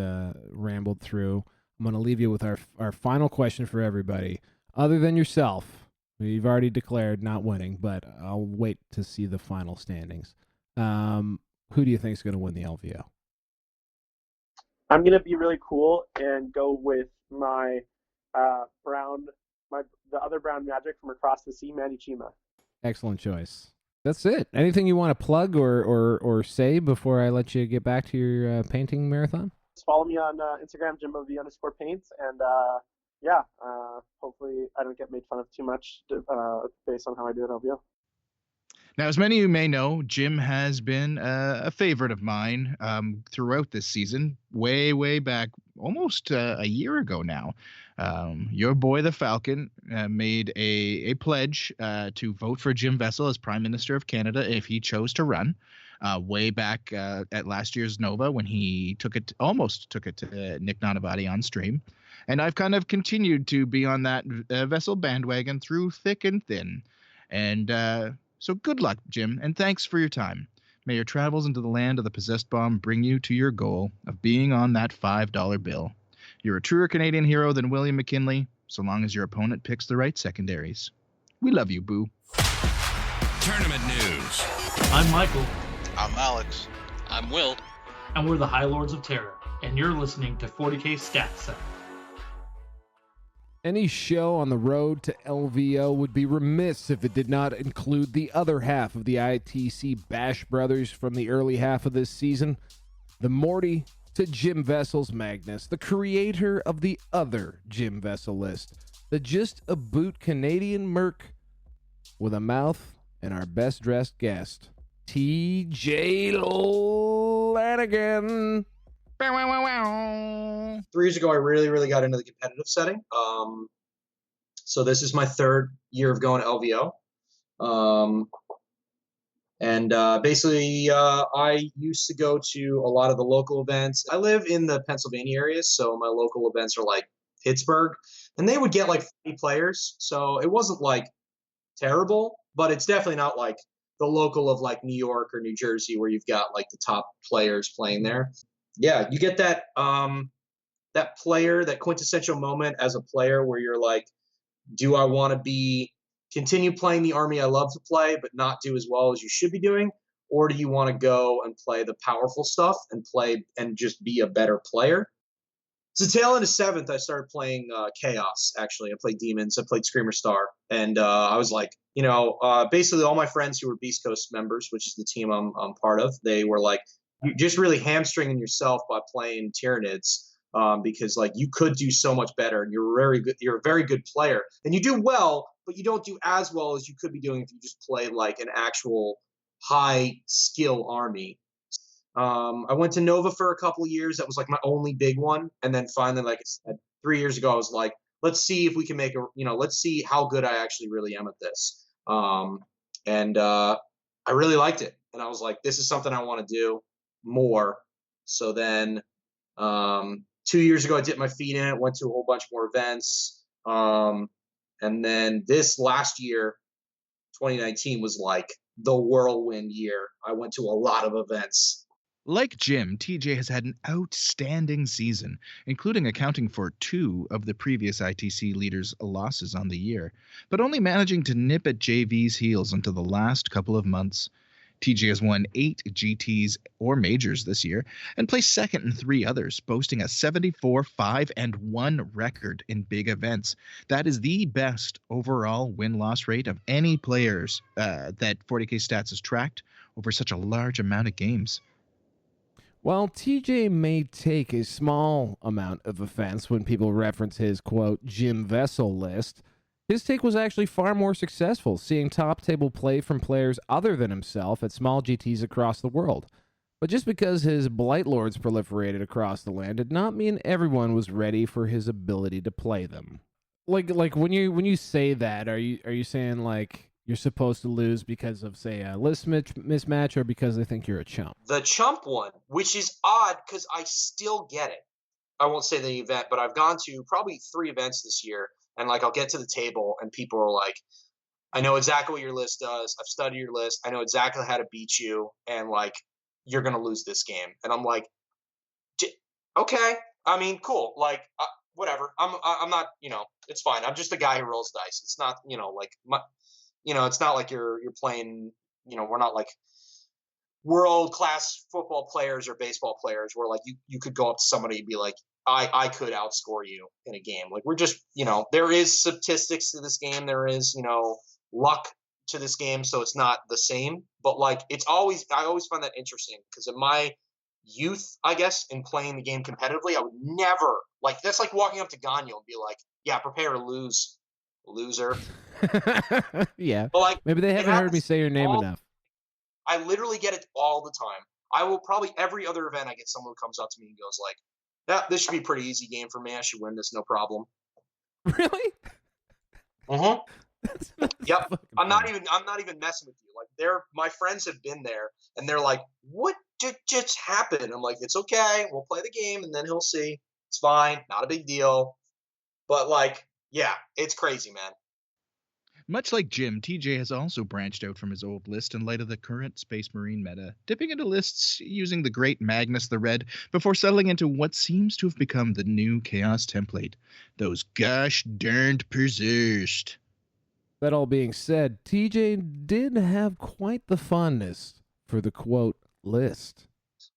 rambled through, I'm going to leave you with our final question for everybody. Other than yourself, you've already declared not winning, but I'll wait to see the final standings. Who do you think is going to win the LVO? I'm going to be really cool and go with my the other brown magic from across the sea, Manny Chima. Excellent choice. That's it. Anything you want to plug or say before I let you get back to your painting marathon? Just follow me on Instagram, JimboV_paints, and hopefully I don't get made fun of too much based on how I do at LVO. Now, as many of you may know, Jim has been a favorite of mine throughout this season, way back, almost a year ago now. Your boy, the Falcon, made a pledge to vote for Jim Vesal as Prime Minister of Canada if he chose to run, way back at last year's Nova when he almost took it to Nick Nanavati on stream. And I've kind of continued to be on that Vesal bandwagon through thick and thin. And so good luck, Jim, and thanks for your time. May your travels into the land of the possessed bomb bring you to your goal of being on that $5 bill. You're a truer Canadian hero than William McKinley, so long as your opponent picks the right secondaries. We love you, boo. Tournament news. I'm Michael. I'm Alex. I'm Will. And we're the High Lords of Terror, and you're listening to 40K Stats Center. Any show on the road to LVO would be remiss if it did not include the other half of the ITC Bash Brothers from the early half of this season, the Morty to Jim Vesal's Magnus, the creator of the other Jim Vesal list, the just a boot Canadian merc with a mouth, and our best dressed guest, TJ Lanigan. 3 years ago, I really got into the competitive setting. So this is my 3rd year of going to LVO. Basically, I used to go to a lot of the local events. I live in the Pennsylvania area, so my local events are like Pittsburgh, and they would get like 50 players. So it wasn't like terrible, but it's definitely not like the local of like New York or New Jersey where you've got like the top players playing there. Yeah, you get that that player, that quintessential moment as a player where you're like, do I want to continue playing the army I love to play but not do as well as you should be doing? Or do you want to go and play the powerful stuff and play and just be a better player? So tail end of 7th, I started playing Chaos, actually. I played Demons. I played Screamer Star. And I was like, basically all my friends who were Beast Coast members, which is the team I'm part of, they were like, you're just really hamstringing yourself by playing Tyranids. because like you could do so much better, and you're very good. You're a very good player, and you do well, but you don't do as well as you could be doing if you just play like an actual high skill army. I went to Nova for a couple of years. That was like my only big one, and then finally, like I said, 3 years ago, I was like, let's see if we can make let's see how good I actually really am at this. And I really liked it, and I was like, this is something I want to do more. So then 2 years ago, I dipped my feet in it, went to a whole bunch more events. And then this last year, 2019, was like the whirlwind year. I went to a lot of events. Like Jim, TJ has had an outstanding season, including accounting for 2 of the previous ITC leaders' losses on the year, but only managing to nip at JV's heels until the last couple of months. TJ has won 8 GTs or majors this year and placed second in 3 others, boasting a 74-5-1 record in big events. That is the best overall win-loss rate of any players that 40K Stats has tracked over such a large amount of games. While TJ may take a small amount of offense when people reference his, quote, Jim Vesal list, his take was actually far more successful, seeing top-table play from players other than himself at small GTs across the world. But just because his Blight Lords proliferated across the land did not mean everyone was ready for his ability to play them. Like when you say that, are you saying like you're supposed to lose because of, say, a list mismatch, or because they think you're a chump? The chump one, which is odd because I still get it. I won't say the event, but I've gone to probably 3 events this year, and like I'll get to the table and people are like, I know exactly what your list does. I've studied your list. I know exactly how to beat you, and like you're going to lose this game. And I'm like, okay. I mean, cool. Like whatever. I'm not, it's fine. I'm just a guy who rolls dice. It's not, it's not like you're playing, we're not like world-class football players or baseball players where like you could go up to somebody and be like, I could outscore you in a game. Like we're just, there is statistics to this game. There is, luck to this game. So it's not the same, but like I always find that interesting because in my youth, I guess, in playing the game competitively, I would never like, that's like walking up to Gagno and be like, yeah, prepare to lose, loser. Yeah. But like, maybe they haven't heard me say your name enough. I literally get it all the time. I will probably every other event I get someone who comes up to me and goes like, yeah, this should be a pretty easy game for me. I should win this, no problem. Really? Uh-huh. Yep. I'm not even messing with you. Like my friends have been there and they're like, what just happened? I'm like, it's okay. We'll play the game and then he'll see. It's fine. Not a big deal. But like, yeah, it's crazy, man. Much like Jim, TJ has also branched out from his old list in light of the current Space Marine meta, dipping into lists using the great Magnus the Red before settling into what seems to have become the new Chaos template. Those gosh darned possessed. That all being said, TJ did have quite the fondness for the, quote, list.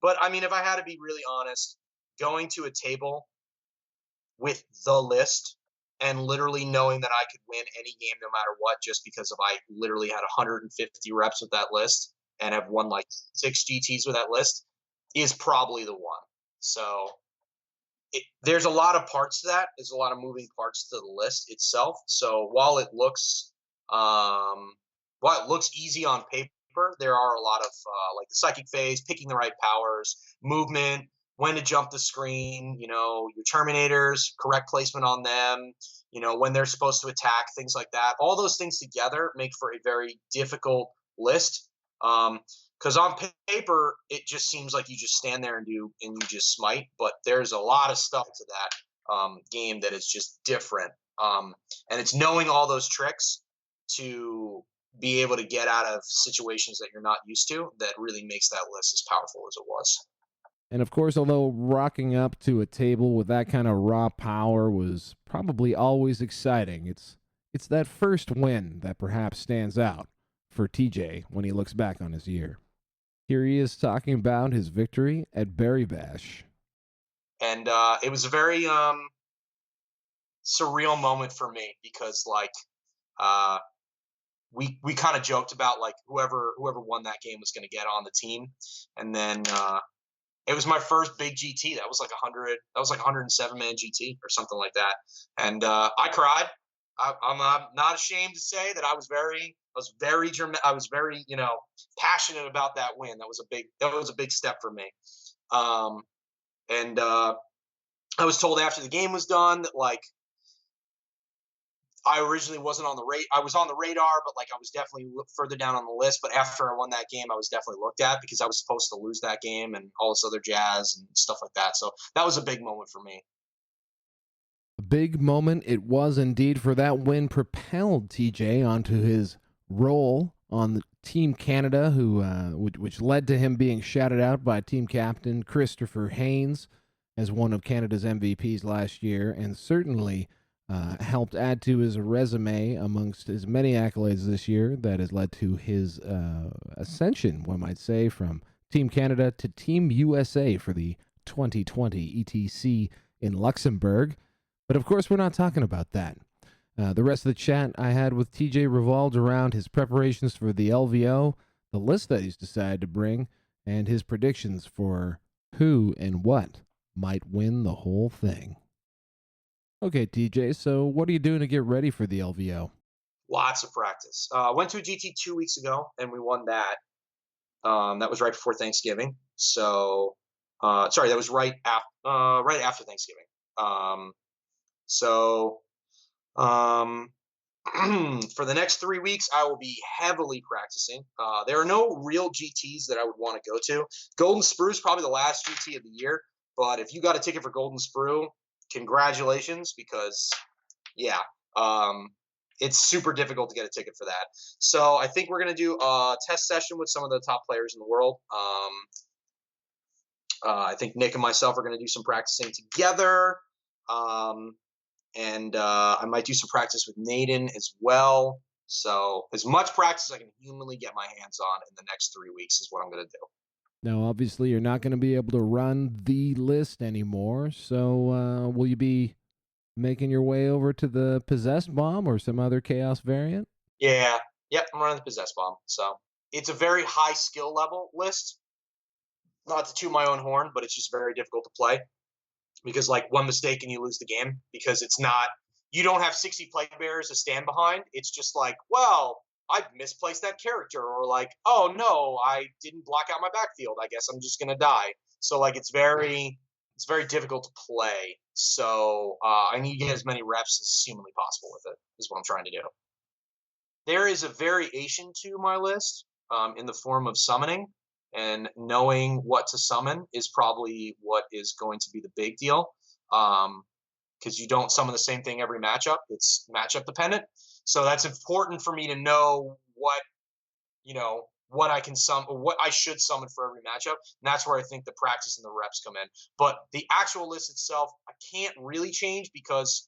But, I mean, if I had to be really honest, going to a table with the list and literally knowing that I could win any game no matter what just because I literally had 150 reps with that list and have won like 6 GTs with that list is probably the one. So there's a lot of parts to that. There's a lot of moving parts to the list itself. So while it looks easy on paper, there are a lot of like the psychic phase, picking the right powers, movement, when to jump the screen, your Terminators, correct placement on them, when they're supposed to attack, things like that. All those things together make for a very difficult list. Because on paper, it just seems like you just stand there and you just smite. But there's a lot of stuff to that game that is just different. And it's knowing all those tricks to be able to get out of situations that you're not used to that really makes that list as powerful as it was. And of course, although rocking up to a table with that kind of raw power was probably always exciting, it's that first win that perhaps stands out for TJ when he looks back on his year. Here he is talking about his victory at Berry Bash. And it was a very surreal moment for me because, like, we kind of joked about, like, whoever won that game was going to get on the team. And then It was my first big GT. That was like 107-man GT or something like that. And I cried. I'm not ashamed to say that I was very passionate about that win. That was a big step for me. And I was told after the game was done that like I originally wasn't on the radar. I was on the radar, but like I was definitely further down on the list. But after I won that game, I was definitely looked at because I was supposed to lose that game and all this other jazz and stuff like that. So that was a big moment for me. A big moment it was indeed, for that win propelled TJ onto his role on the Team Canada, which led to him being shouted out by team captain Christopher Haynes as one of Canada's MVPs last year, and certainly helped add to his resume amongst his many accolades this year that has led to his ascension, one might say, from Team Canada to Team USA for the 2020 ETC in Luxembourg. But of course, we're not talking about that. The rest of the chat I had with TJ revolved around his preparations for the LVO, the list that he's decided to bring, and his predictions for who and what might win the whole thing. Okay, TJ, so what are you doing to get ready for the LVO? Lots of practice. Went to a GT 2 weeks ago, and we won that. That was right before Thanksgiving. So, that was right after Thanksgiving. For the next 3 weeks, I will be heavily practicing. There are no real GTs that I would want to go to. Golden Sprue is probably the last GT of the year, but if you got a ticket for Golden Sprue, congratulations, because it's super difficult to get a ticket for that. So I think we're going to do a test session with some of the top players in the world. I think Nick and myself are going to do some practicing together. And I might do some practice with Naden as well. So as much practice as I can humanly get my hands on in the next 3 weeks is what I'm going to do. Now, obviously, you're not going to be able to run the list anymore. So will you be making your way over to the Possessed Bomb or some other Chaos variant? Yeah. Yep, I'm running the Possessed Bomb. So it's a very high skill level list. Not to toot my own horn, but it's just very difficult to play. Because like one mistake and you lose the game, because you don't have 60 plague bearers to stand behind. It's just like, well, I misplaced that character, or like, oh no, I didn't block out my backfield. I guess I'm just going to die. So like, it's very difficult to play. So I need to get as many reps as humanly possible with it, is what I'm trying to do. There is a variation to my list in the form of summoning. And knowing what to summon is probably what is going to be the big deal, because you don't summon the same thing every matchup. It's matchup dependent. So that's important for me to know what I can summon, or what I should summon for every matchup. And that's where I think the practice and the reps come in. But the actual list itself, I can't really change because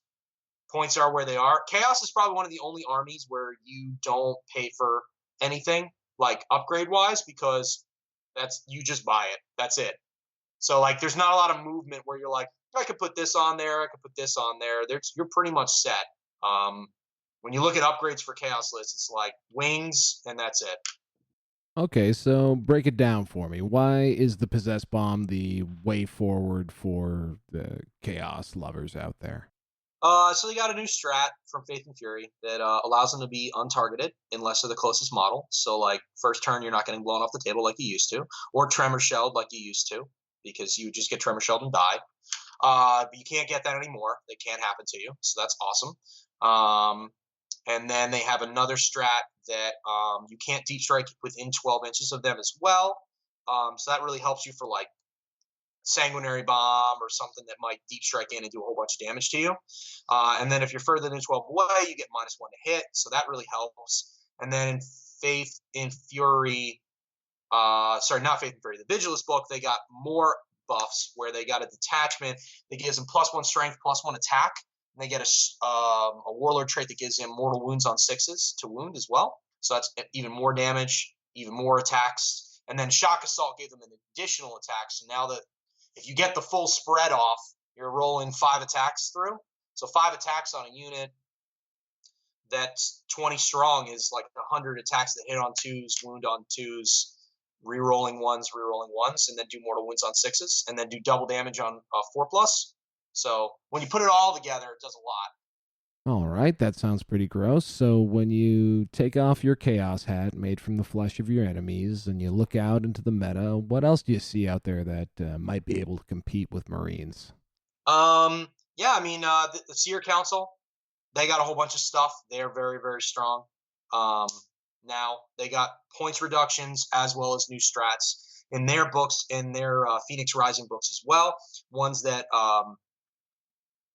points are where they are. Chaos is probably one of the only armies where you don't pay for anything, like upgrade wise, because you just buy it. That's it. So like, there's not a lot of movement where you're like, I could put this on there. I could put this on there. You're pretty much set. When you look at upgrades for Chaos lists, it's like wings and that's it. Okay, so break it down for me. Why is the Possessed Bomb the way forward for the Chaos lovers out there? So they got a new strat from Faith and Fury that allows them to be untargeted unless they're the closest model. So like first turn, you're not getting blown off the table like you used to, or tremor shelled like you used to, because you just get tremor shelled and die. But you can't get that anymore. They can't happen to you. So that's awesome. And then they have another strat that you can't deep strike within 12 inches of them as well. So that really helps you for like Sanguinary Bomb or something that might deep strike in and do a whole bunch of damage to you. And then if you're further than 12 away, you get -1 to hit. So that really helps. And then in Faith and Fury, not Faith and Fury, the Vigilus book, they got more buffs where they got a detachment that gives them +1 strength, +1 attack. And they get a Warlord trait that gives them mortal wounds on 6s to wound as well. So that's even more damage, even more attacks. And then Shock Assault gave them an additional attack. So now that if you get the full spread off, you're rolling 5 attacks through. So 5 attacks on a unit that's 20 strong is like 100 attacks that hit on 2s, wound on 2s, re-rolling ones, and then do mortal wounds on 6s, and then do double damage on 4+. So when you put it all together, it does a lot. All right, that sounds pretty gross. So when you take off your chaos hat made from the flesh of your enemies and you look out into the meta, what else do you see out there that might be able to compete with Marines? Yeah, I mean, the Seer Council, they got a whole bunch of stuff. They're very, very strong. Now they got points reductions as well as new strats in their books, in their Phoenix Rising books as well. Ones that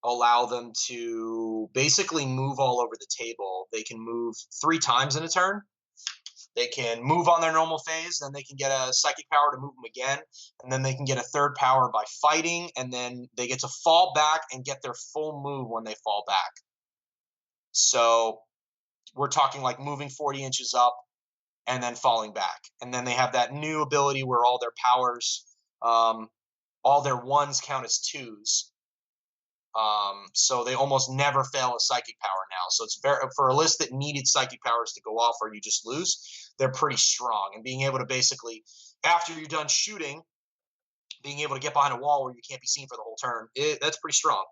allow them to basically move all over the table. They can move 3 times in a turn. They can move on their normal phase, then they can get a psychic power to move them again, and then they can get a 3rd power by fighting, and then they get to fall back and get their full move when they fall back. So we're talking like moving 40 inches up and then falling back. And then they have that new ability where all their powers, all their 1s count as 2s. So they almost never fail a psychic power now. So it's very, for a list that needed psychic powers to go off or you just lose, they're pretty strong. And being able to basically, after you're done shooting, being able to get behind a wall where you can't be seen for the whole turn, that's pretty strong.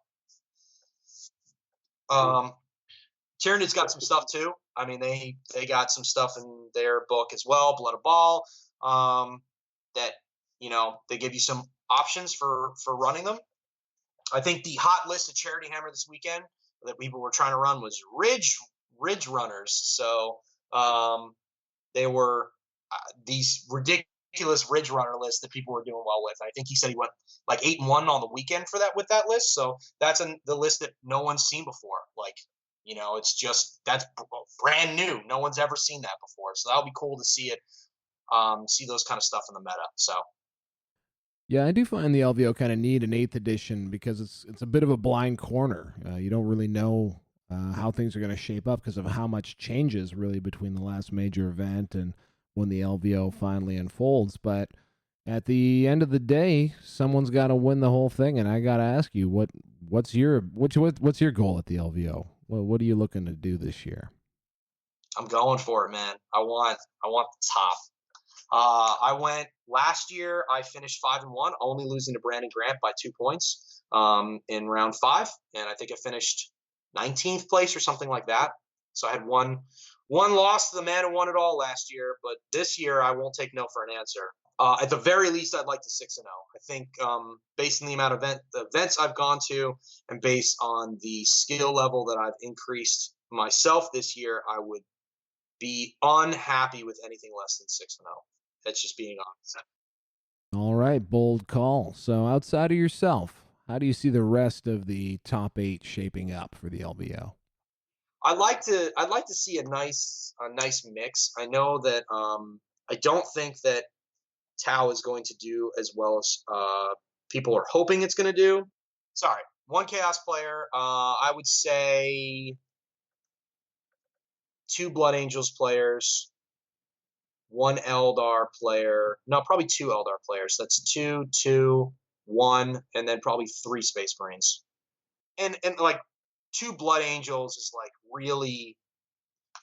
Tyranids got some stuff too. I mean, they got some stuff in their book as well, Blood of Baal, that, you know, they give you some options for running them. I think the hot list of Charity Hammer this weekend that people were trying to run was Ridge Runners. So they were these ridiculous Ridge Runner lists that people were doing well with. I think he said he went like 8-1 on the weekend for that with that list. So that's the list that no one's seen before. Like, you know, it's just, that's brand new. No one's ever seen that before. So that'll be cool to see it, see those kind of stuff in the meta. So. Yeah, I do find the LVO kind of need an 8th edition because it's a bit of a blind corner. You don't really know how things are going to shape up because of how much changes really between the last major event and when the LVO finally unfolds. But at the end of the day, someone's got to win the whole thing, and I got to ask you, what's your goal at the LVO? What are you looking to do this year? I'm going for it, man. I want the top. I went last year. I finished 5-1, only losing to Brandon Grant by 2 points in round 5, and I think I finished 19th place or something like that. So I had one loss to the man who won it all last year, but this year I won't take no for an answer. At the very least, I'd like to 6-0. I think based on the amount of events I've gone to and based on the skill level that I've increased myself this year, I would be unhappy with anything less than 6-0. That's just being honest. All right, bold call. So outside of yourself, how do you see the rest of the top 8 shaping up for the LVO? I'd like to see a nice mix. I know that I don't think that Tau is going to do as well as people are hoping it's going to do. Sorry, 1 Chaos player. I would say 2 Blood Angels players, 1 Eldar player. No, probably 2 Eldar players. That's 2, 2, 1, and then probably 3 Space Marines. And like 2 Blood Angels is like really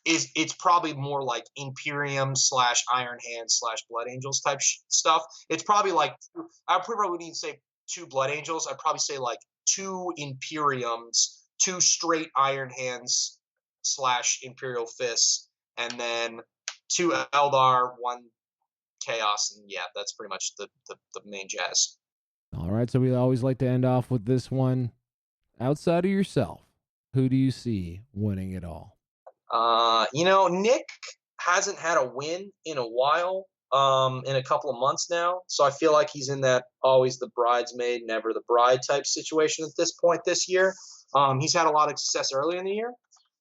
it's probably more like Imperium / Iron Hands / Blood Angels type stuff. It's probably like I probably wouldn't even say 2 Blood Angels. I'd probably say like 2 Imperiums, 2 straight Iron Hands / Imperial Fists, and then 2 Eldar, 1 Chaos, and yeah, that's pretty much the main jazz. All right, so we always like to end off with this one. Outside of yourself, who do you see winning it all? You know, Nick hasn't had a win in a while, in a couple of months now. So I feel like he's in that always the bridesmaid, never the bride type situation at this point this year. He's had a lot of success early in the year,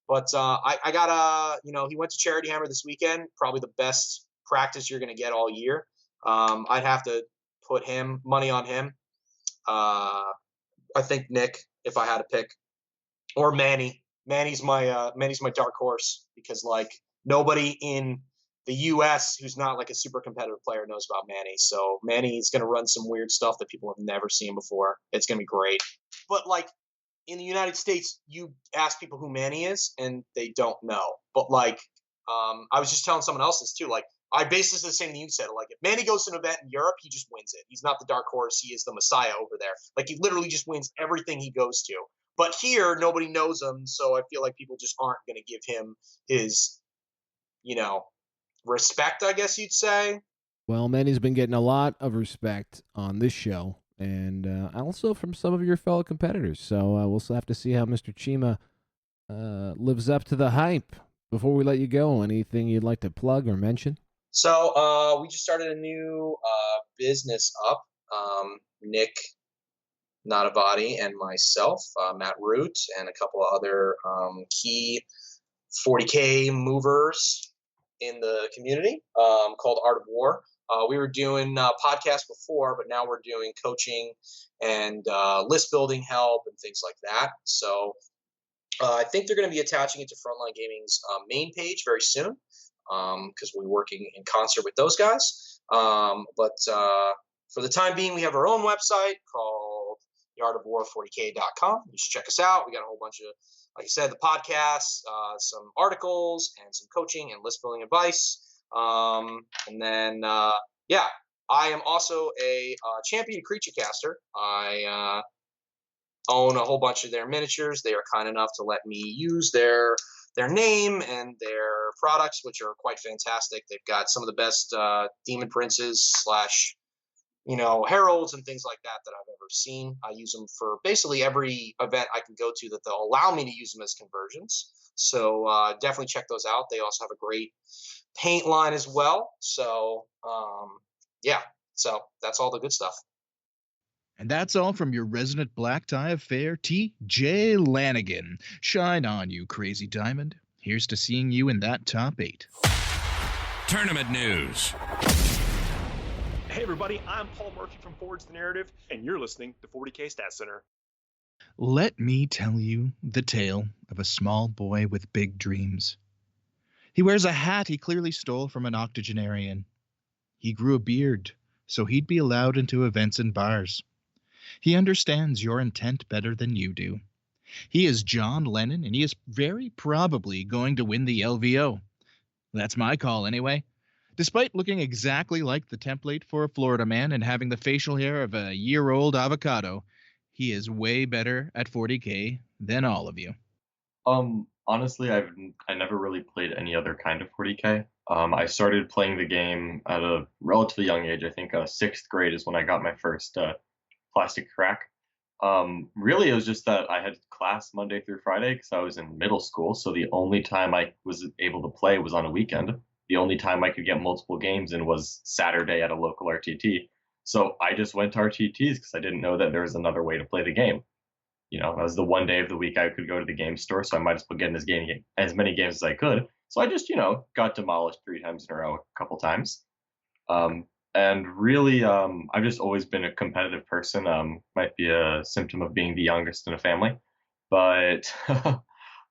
but I gotta, you know, he went to Charity Hammer this weekend, probably the best practice you're going to get all year. I'd have to put money on him. I think Nick, if I had to pick, or Manny. Manny's my dark horse because like nobody in the U.S. who's not like a super competitive player knows about Manny. So Manny's going to run some weird stuff that people have never seen before. It's going to be great. But like in the United States, you ask people who Manny is and they don't know. But like I was just telling someone else this too. Like I base this the same thing you said. Like, if Manny goes to an event in Europe, he just wins it. He's not the dark horse. He is the Messiah over there. Like, he literally just wins everything he goes to. But here, nobody knows him, so I feel like people just aren't going to give him his, respect, I guess you'd say. Well, Manny's been getting a lot of respect on this show, and also from some of your fellow competitors. So we'll have to see how Mr. Chima lives up to the hype. Before we let you go, anything you'd like to plug or mention? So we just started a new business up. Nick Notavati and myself, Matt Root, and a couple of other key 40K movers in the community called Art of War. We were doing podcasts before, but now we're doing coaching and list building help and things like that. So I think they're going to be attaching it to Frontline Gaming's main page very soon because we're working in concert with those guys. But for the time being, we have our own website called theartofwar40k.com. You should check us out. We got a whole bunch of, like I said, the podcasts, some articles, and some coaching and list building advice. And then, I am also a champion creature caster. I own a whole bunch of their miniatures. They are kind enough to let me use their name and their products, which are quite fantastic. They've got some of the best demon princes / heralds and things like that I've ever seen. I use them for basically every event I can go to that they'll allow me to use them as conversions. So definitely check those out. They also have a great paint line as well. So so that's all the good stuff. And that's all from your resident black tie affair, TJ Lanigan. Shine on, you crazy diamond. Here's to seeing you in that top 8. Tournament news. Hey everybody, I'm Paul Murphy from Forge the Narrative, and you're listening to 40K Stat Center. Let me tell you the tale of a small boy with big dreams. He wears a hat he clearly stole from an octogenarian. He grew a beard, so he'd be allowed into events and bars. He understands your intent better than you do. He is John Lennon, and he is very probably going to win the LVO. That's my call anyway. Despite looking exactly like the template for a Florida man and having the facial hair of a year-old avocado, he is way better at 40K than all of you. Honestly, I never really played any other kind of 40K. I started playing the game at a relatively young age. I think 6th grade is when I got my first plastic crack. Really, it was just that I had class Monday through Friday because I was in middle school. So the only time I was able to play was on a weekend. The only time I could get multiple games in was Saturday at a local RTT. So I just went to RTTs because I didn't know that there was another way to play the game. That was the one day of the week I could go to the game store, so I might as well get in as many games as I could. So I just, got demolished 3 times in a row a couple times. And really, I've just always been a competitive person. Might be a symptom of being the youngest in a family. But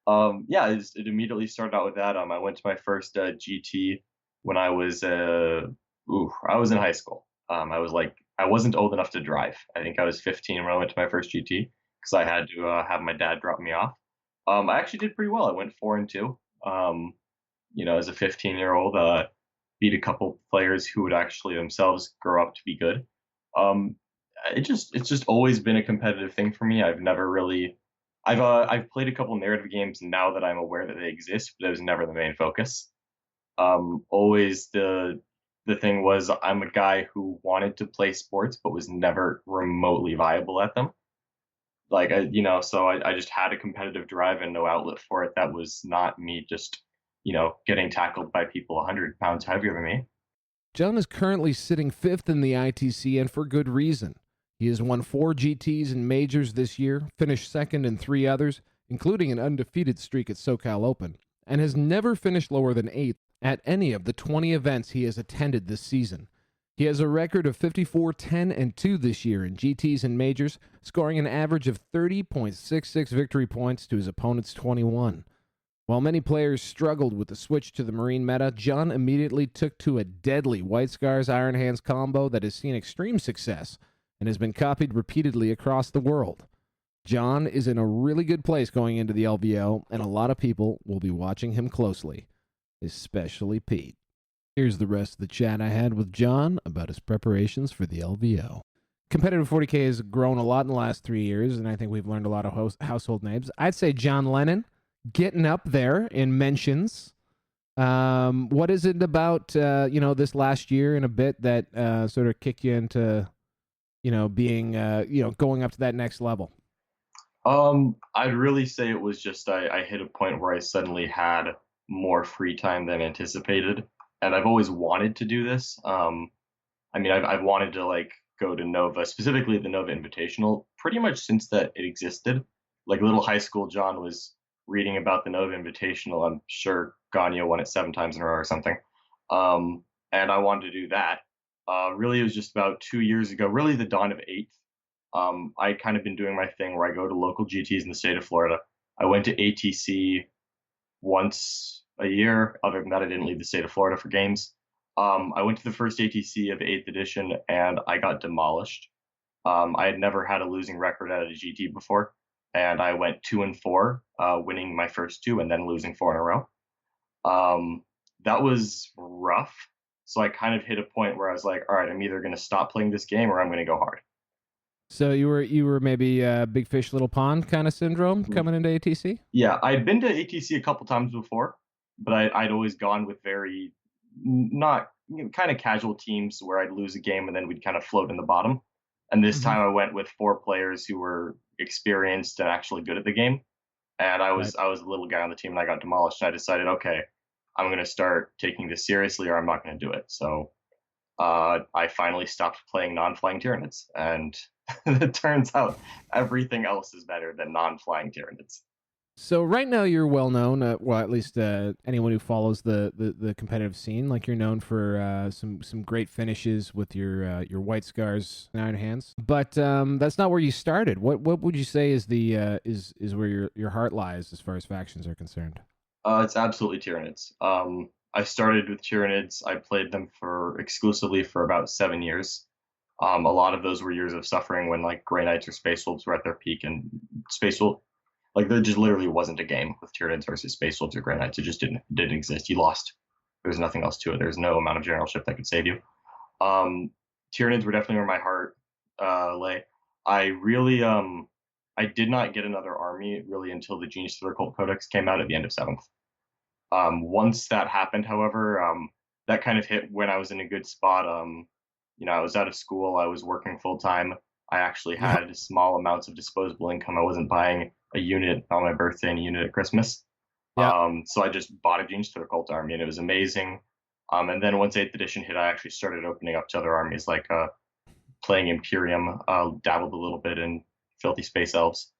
it immediately started out with that. I went to my first GT when I was in high school. I wasn't old enough to drive. I think I was 15 when I went to my first GT because I had to have my dad drop me off. I actually did pretty well. I went 4-2. As a 15-year-old, beat a couple players who would actually themselves grow up to be good. It's just always been a competitive thing for me. I've never really. I've played a couple narrative games now that I'm aware that they exist, but it was never the main focus. Always the thing was I'm a guy who wanted to play sports but was never remotely viable at them. So I just had a competitive drive and no outlet for it. That was not me just, getting tackled by people 100 pounds heavier than me. John is currently sitting 5th in the ITC, and for good reason. He has won 4 GTs and majors this year, finished 2nd in 3 others, including an undefeated streak at SoCal Open, and has never finished lower than 8th at any of the 20 events he has attended this season. He has a record of 54-10-2 this year in GTs and majors, scoring an average of 30.66 victory points to his opponent's 21. While many players struggled with the switch to the Marine meta, John immediately took to a deadly White Scars Iron Hands combo that has seen extreme success and has been copied repeatedly across the world. John is in a really good place going into the LVO, and a lot of people will be watching him closely, especially Pete. Here's the rest of the chat I had with John about his preparations for the LVO. Competitive 40K has grown a lot in the last 3 years, and I think we've learned a lot of household names. I'd say John Lennon getting up there in mentions. What is it about this last year and a bit that sort of kicked you into being going up to that next level? I'd really say it was just I hit a point where I suddenly had more free time than anticipated, and I've always wanted to do this. I've wanted to go to Nova, specifically the Nova Invitational, pretty much since that it existed. Like little high school John was reading about the Nova Invitational. I'm sure Ganya won it 7 times in a row or something. And I wanted to do that. Really, it was just about 2 years ago, really the dawn of 8th. I'd kind of been doing my thing where I go to local GTs in the state of Florida. I went to ATC once a year. Other than that, I didn't leave the state of Florida for games. I went to the first ATC of 8th edition, and I got demolished. I had never had a losing record at a GT before, and I went 2-4, winning my first 2 and then losing 4 in a row. That was rough. So I kind of hit a point where I was like, all right, I'm either going to stop playing this game or I'm going to go hard. So you were maybe big fish, little pond kind of syndrome coming into ATC? Yeah, I'd been to ATC a couple times before, but I'd always gone with very not kind of casual teams where I'd lose a game and then we'd kind of float in the bottom. And this time I went with 4 players who were experienced and actually good at the game. And I was a little guy on the team and I got demolished. And I decided, okay, I'm going to start taking this seriously or I'm not going to do it. So I finally stopped playing non-flying Tyranids. And it turns out everything else is better than non-flying Tyranids. So right now you're well known, well at least anyone who follows the competitive scene, like you're known for some great finishes with your White Scars and Iron Hands. But that's not where you started. What would you say is the is where your heart lies as far as factions are concerned? It's absolutely Tyranids. I started with Tyranids. I played them exclusively for about 7 years. A lot of those were years of suffering when Grey Knights or Space Wolves were at their peak, and Space Wolf. There just literally wasn't a game with Tyranids versus Space Wolves or Grey Knights. It just didn't exist. You lost. There's nothing else to it. There's no amount of generalship that could save you. Tyranids were definitely where my heart lay. I really I did not get another army really until the Genius of the Occult Codex came out at the end of 7th. Once that happened, however, that kind of hit when I was in a good spot. I was out of school. I was working full time. I actually had small amounts of disposable income. I wasn't buying a unit on my birthday and a unit at Christmas. So I just bought a Genius to the Occult army, and it was amazing. And then once 8th edition hit, I actually started opening up to other armies, playing Imperium, dabbled a little bit in Filthy Space Elves.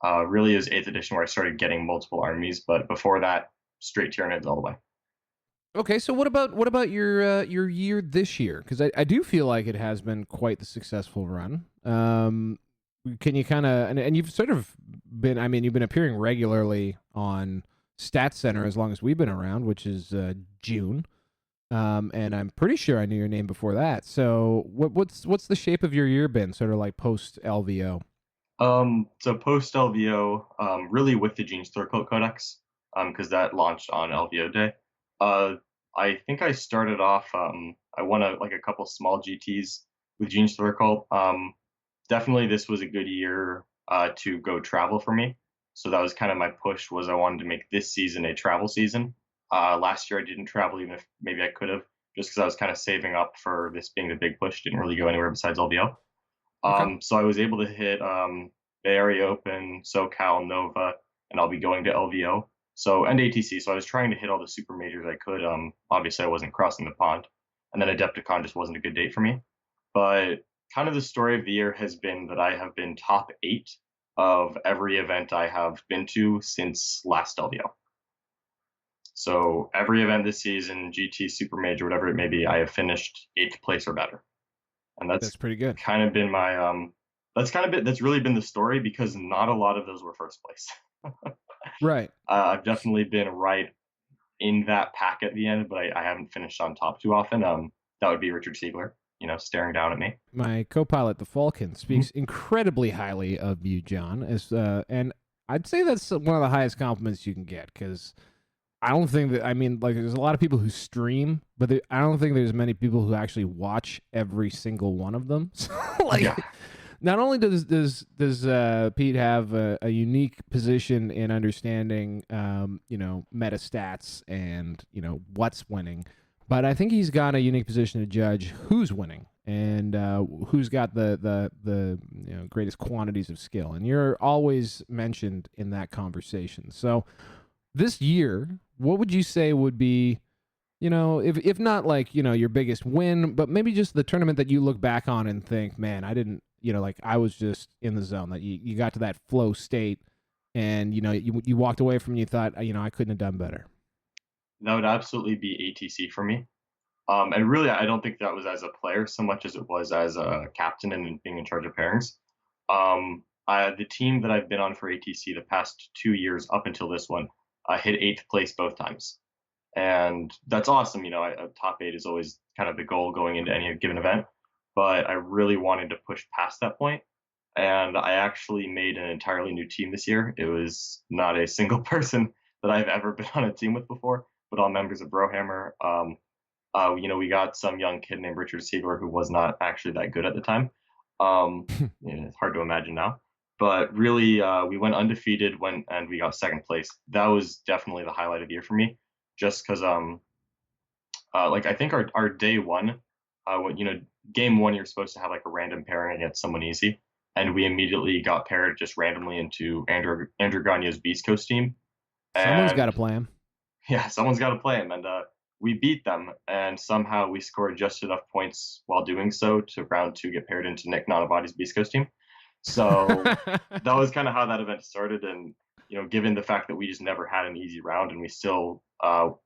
Really is 8th edition where I started getting multiple armies, but before that, straight Tyranids all the way. Okay, so what about your year this year? Because I do feel like it has been quite the successful run. Can you kind of and you've sort of been, you've been appearing regularly on Stat Center as long as we've been around, which is June. And I'm pretty sure I knew your name before that. So what's the shape of your year been, sort of like post LVO? So post LVO, really with the Genius of the Occult Codex, because that launched on LVO day. I think I started off. I won a couple small GTs with Genius of the Occult. Definitely, this was a good year to go travel for me. So that was kind of my push. Was I wanted to make this season a travel season. Last year I didn't travel, even if maybe I could have, just because I was kind of saving up for this being the big push. Didn't really go anywhere besides LVO. So I was able to hit Bay Area Open, SoCal, Nova, and I'll be going to LVO. And ATC. So I was trying to hit all the super majors I could. Obviously I wasn't crossing the pond, and then Adepticon just wasn't a good date for me. But kind of the story of the year has been that I have been top 8 of every event I have been to since last LVO. So every event this season, GT, Super Major, whatever it may be, I have finished 8th place or better. And that's pretty good. Kind of been my that's really been the story, because not a lot of those were first place. Right. I've definitely been right in that pack at the end, but I haven't finished on top too often. That would be Richard Siegler, staring down at me. My co-pilot, the Falcon, speaks incredibly highly of you, John, and I'd say that's one of the highest compliments you can get, because I don't think that, I mean, like, there's a lot of people who stream, but I don't think there's many people who actually watch every single one of them. So, like, Yeah. not only does Pete have a unique position in understanding, meta stats and, what's winning, but I think he's got a unique position to judge who's winning and who's got the greatest quantities of skill. And you're always mentioned in that conversation. So this year, what would you say would be, if not like, your biggest win, but maybe just the tournament that you look back on and think, man, I didn't, like I was just in the zone, that you got to that flow state and, you walked away from it and you thought, I couldn't have done better. That would absolutely be ATC for me. And really, I don't think that was as a player so much as it was as a captain and being in charge of pairings. The team that I've been on for ATC the past 2 years up until this one hit 8th place both times. And that's awesome. Top 8 is always kind of the goal going into any given event. But I really wanted to push past that point. And I actually made an entirely new team this year. It was not a single person that I've ever been on a team with before, but all members of Brohammer. We got some young kid named Richard Siegler who was not actually that good at the time. It's hard to imagine now. But really, we went undefeated and we got 2nd place. That was definitely the highlight of the year for me, just because, I think our day one, game 1, you're supposed to have like a random pairing against someone easy. And we immediately got paired just randomly into Andrew Gagne's Beast Coast team. Someone's got to play him. Yeah, someone's got to play him. And we beat them, and somehow we scored just enough points while doing so to round 2 get paired into Nick Nanavati's Beast Coast team. So that was kind of how that event started. And, given the fact that we just never had an easy round and we still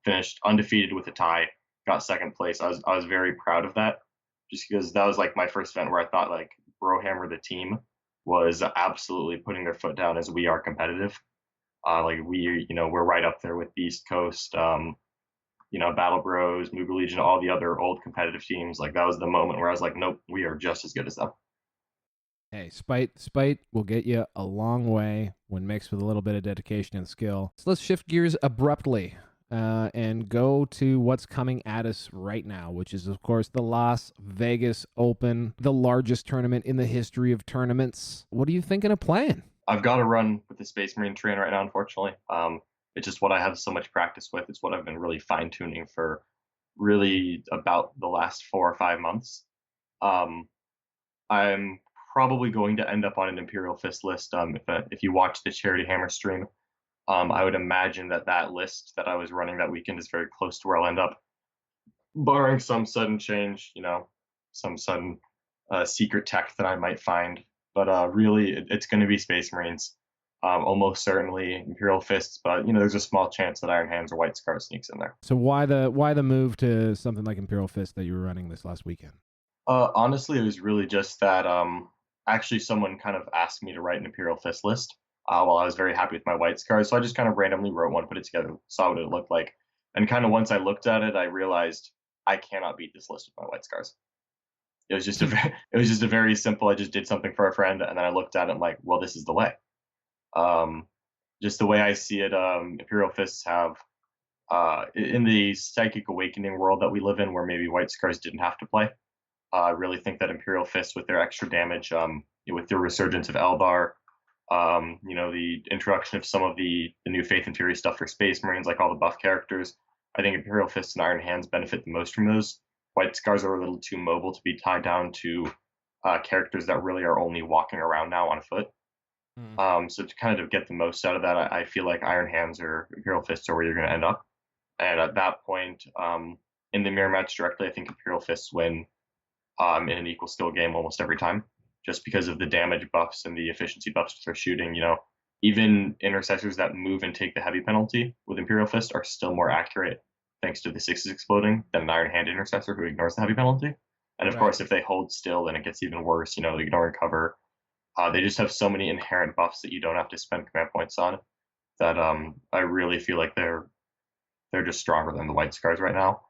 finished undefeated with a tie, got 2nd place, I was very proud of that, just because that was like my first event where I thought like Brohammer, the team, was absolutely putting their foot down as we are competitive. We're right up there with Beast Coast, Battle Bros, Moogle Legion, all the other old competitive teams. Like that was the moment where I was like, nope, we are just as good as them. Hey, spite will get you a long way when mixed with a little bit of dedication and skill. So let's shift gears abruptly and go to what's coming at us right now, which is, of course, the Las Vegas Open, the largest tournament in the history of tournaments. What are you thinking of playing? I've got to run with the Space Marine train right now, unfortunately. It's just what I have so much practice with. It's what I've been really fine-tuning for really about the last 4 or 5 months. I'm probably going to end up on an Imperial Fist list. If you watch the Charity Hammer stream, I would imagine that list that I was running that weekend is very close to where I'll end up, barring some sudden change, some sudden secret tech that I might find. But really, it's going to be Space Marines. Almost certainly Imperial Fists, but there's a small chance that Iron Hands or White Scar sneaks in there. So why the move to something like Imperial Fist that you were running this last weekend? Honestly, it was really just that actually someone kind of asked me to write an Imperial Fist list while I was very happy with my White Scars, so I just kind of randomly wrote one, put it together, saw what it looked like, and kind of once I looked at it, I realized I cannot beat this list with my White Scars. It was just a very simple. I just did something for a friend, and then I looked at it and like, well, this is the way. Just the way I see it, Imperial Fists have in the Psychic Awakening world that we live in, where maybe White Scars didn't have to play. I really think that Imperial Fists, with their extra damage, with the resurgence of Eldar, the introduction of some of the new Faith and Fury stuff for Space Marines, like all the buff characters, I think Imperial Fists and Iron Hands benefit the most from those. White Scars are a little too mobile to be tied down to characters that really are only walking around now on foot. So to kind of get the most out of that, I feel like Iron Hands or Imperial Fists are where you're going to end up. And at that point, in the mirror match directly, I think Imperial Fists win in an equal skill game almost every time, just because of the damage buffs and the efficiency buffs with their shooting. Even intercessors that move and take the heavy penalty with Imperial Fist are still more accurate thanks to the 6s exploding than an Iron Hand intercessor who ignores the heavy penalty. And of course, if they hold still, then it gets even worse. They ignore cover. They just have so many inherent buffs that you don't have to spend command points on that I really feel like they're just stronger than the White Scars right now.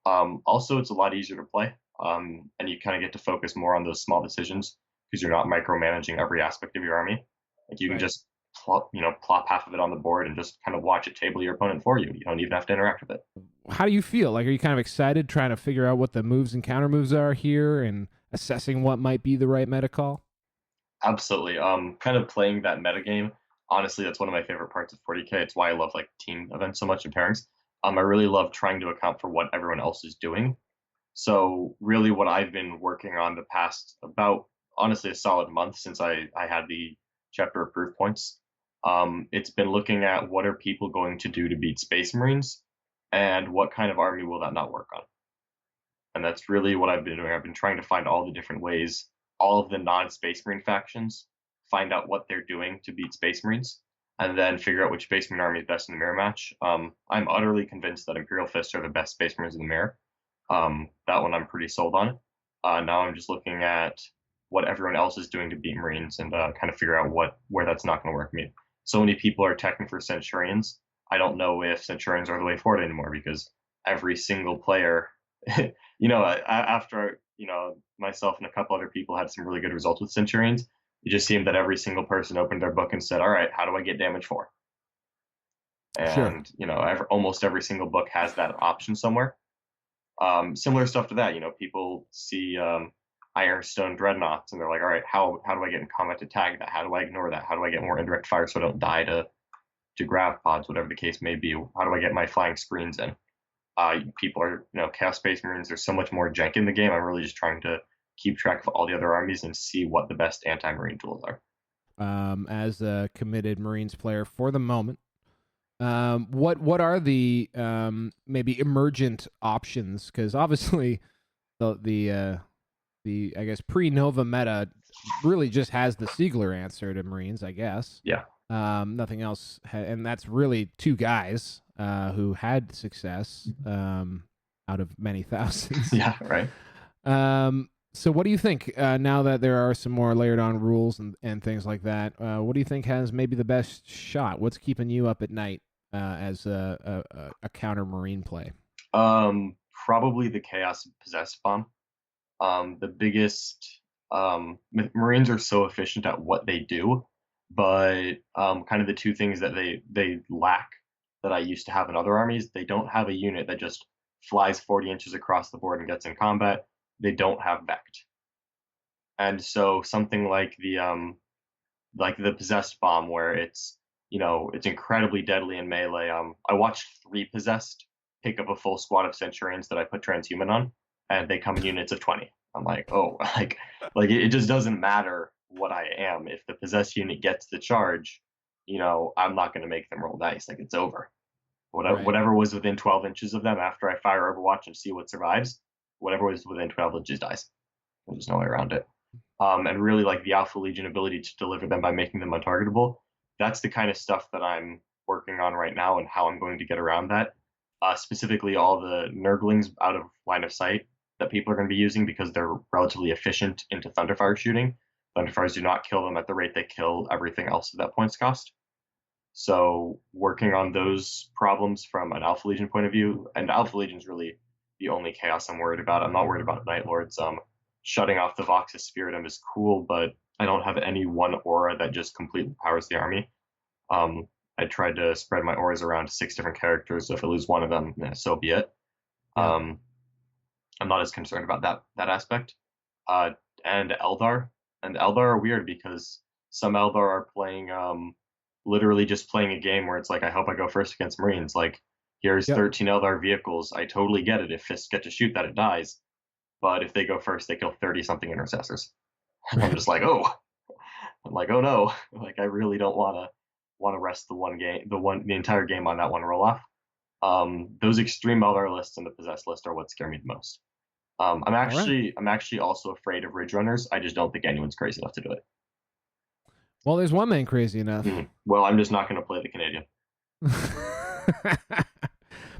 Also, it's a lot easier to play, and you kind of get to focus more on those small decisions because you're not micromanaging every aspect of your army. Like you can just plop half of it on the board and just kind of watch it table your opponent for you. You don't even have to interact with it. How do you feel? Like, are you kind of excited trying to figure out what the moves and counter moves are here and assessing what might be the right meta call? Absolutely. Kind of playing that meta game. Honestly, that's one of my favorite parts of 40K. It's why I love like team events so much and pairings. I really love trying to account for what everyone else is doing. So really what I've been working on the past about, honestly, a solid month since I had the chapter of proof points, it's been looking at what are people going to do to beat Space Marines and what kind of army will that not work on. And that's really what I've been doing. I've been trying to find all the different ways, all of the non-Space Marine factions, find out what they're doing to beat Space Marines, and then figure out which Space Marine army is best in the mirror match. I'm utterly convinced that Imperial Fists are the best Space Marines in the mirror. That one I'm pretty sold on. Now I'm just looking at what everyone else is doing to beat Marines and kind of figure out where that's not going to work. I mean, so many people are teching for Centurions. I don't know if Centurions are the way forward anymore because every single player, after myself and a couple other people had some really good results with Centurions, it just seemed that every single person opened their book and said, all right, how do I get damage 4? And, sure. Almost every single book has that option somewhere. Similar stuff to that, people see Ironstone Dreadnoughts and they're like, all right, how do I get in combat to tag that? How do I ignore that? How do I get more indirect fire so I don't die to grav pods, whatever the case may be? How do I get my flying screens in? People are, Chaos Space Marines, there's so much more jank in the game. I'm really just trying to keep track of all the other armies and see what the best anti-Marine tools are. As a committed Marines player for the moment, what are the maybe emergent options? Because obviously the I guess pre-Nova meta really just has the Siegler answer to Marines, I guess. Yeah. Nothing else, and that's really 2 guys who had success out of many thousands. Yeah, right. So what do you think now that there are some more layered on rules and things like that? What do you think has maybe the best shot? What's keeping you up at night as a counter Marine play? Probably the Chaos Possessed Bomb. The biggest Marines are so efficient at what they do, but kind of the 2 things that they lack that I used to have in other armies, they don't have a unit that just flies 40 inches across the board and gets in combat. They don't have Vect. And so something like the Possessed Bomb, where it's incredibly deadly in melee. I watched 3 Possessed pick up a full squad of Centurions that I put Transhuman on, and they come in units of 20. I'm like, oh, like it just doesn't matter what I am. If the Possessed unit gets the charge, I'm not going to make them roll dice. Like, it's over. Whatever was within 12 inches of them after I fire Overwatch and see what survives, whatever was within 12 inches dies. There's no way around it. And really, like, the Alpha Legion ability to deliver them by making them untargetable, that's the kind of stuff that I'm working on right now and how I'm going to get around that. Specifically, all the Nurglings out of line of sight that people are going to be using because they're relatively efficient into Thunderfire shooting. Thunderfires do not kill them at the rate they kill everything else at that points cost. So working on those problems from an Alpha Legion point of view, and Alpha Legion's really the only chaos I'm worried about. I'm not worried about Night Lords. Shutting off the Vox's Spiritum is cool, but I don't have any one aura that just completely powers the army. I tried to spread my auras around 6 different characters, so if I lose one of them, so be it. I'm not as concerned about that aspect. And Eldar are weird because some Eldar are playing literally just playing a game where it's like, I hope I go first against Marines. Like, here's 13 Eldar vehicles. I totally get it. If fists get to shoot that, it dies. But if they go first, they kill 30-something intercessors. I'm just like, oh. I'm like, oh no. Like, I really don't want to rest the entire game on that one roll off. Those extreme Eldar lists and the Possessed list are what scare me the most. I'm actually also afraid of Ridge Runners. I just don't think anyone's crazy enough to do it. Well, there's one man crazy enough. Well, I'm just not going to play the Canadian.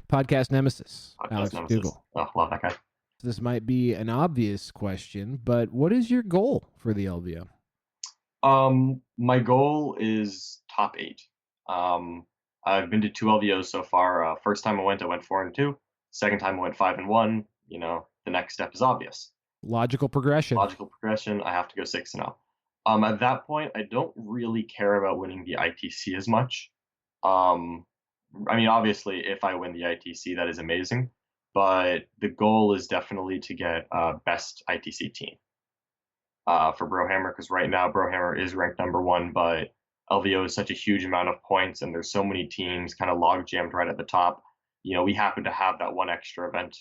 Podcast Nemesis. Alex Google. Oh, love that guy. This might be an obvious question, but what is your goal for the LVO? My goal is top 8. I've been to 2 LVOs so far. First time I went 4-2. Second time I went 5-1. The next step is obvious. Logical progression. I have to go 6-0. At that point, I don't really care about winning the ITC as much. Um, I mean, obviously, if I win the ITC, that is amazing. But the goal is definitely to get best ITC team for Brohammer, because right now Brohammer is ranked #1, but LVO is such a huge amount of points, and there's so many teams kind of log jammed right at the top. We happen to have that one extra event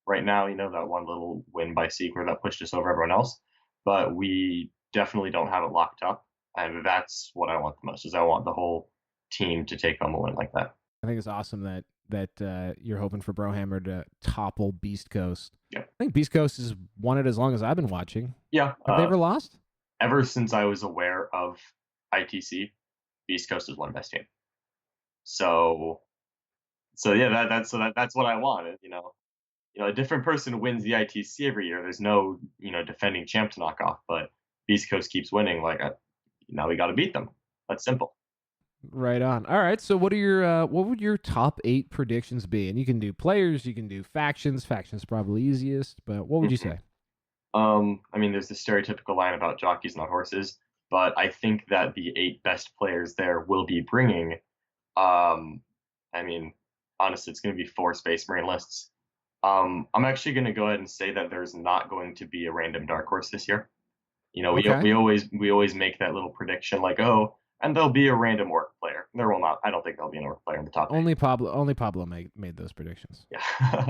right now. That one little win by Siegler that pushed us over everyone else, but we definitely don't have it locked up, and that's what I want the most. Is I want the whole team to take home a win like that. I think it's awesome that you're hoping for Brohammer to topple Beast Coast. Yeah. I think Beast Coast has won it as long as I've been watching. Yeah. Have they ever lost? Ever since I was aware of ITC, Beast Coast is one best team. So yeah, that's what I wanted. A different person wins the ITC every year. There's no defending champ to knock off, but Beast Coast keeps winning. Now we got to beat them. That's simple. Right on. All right. So what would your top 8 predictions be? And you can do players, you can do factions. Factions probably easiest, but what would you say? I mean, there's the stereotypical line about jockeys, not horses, but I think that the 8 best players there will be bringing. I mean, honestly, it's going to be 4 Space Marine lists. I'm actually going to go ahead and say that there's not going to be a random dark horse this year. Okay. we always make that little prediction like, oh, and there'll be a random orc player. There will not. I don't think there'll be an orc player in the top 8. Only Pablo made those predictions. Yeah.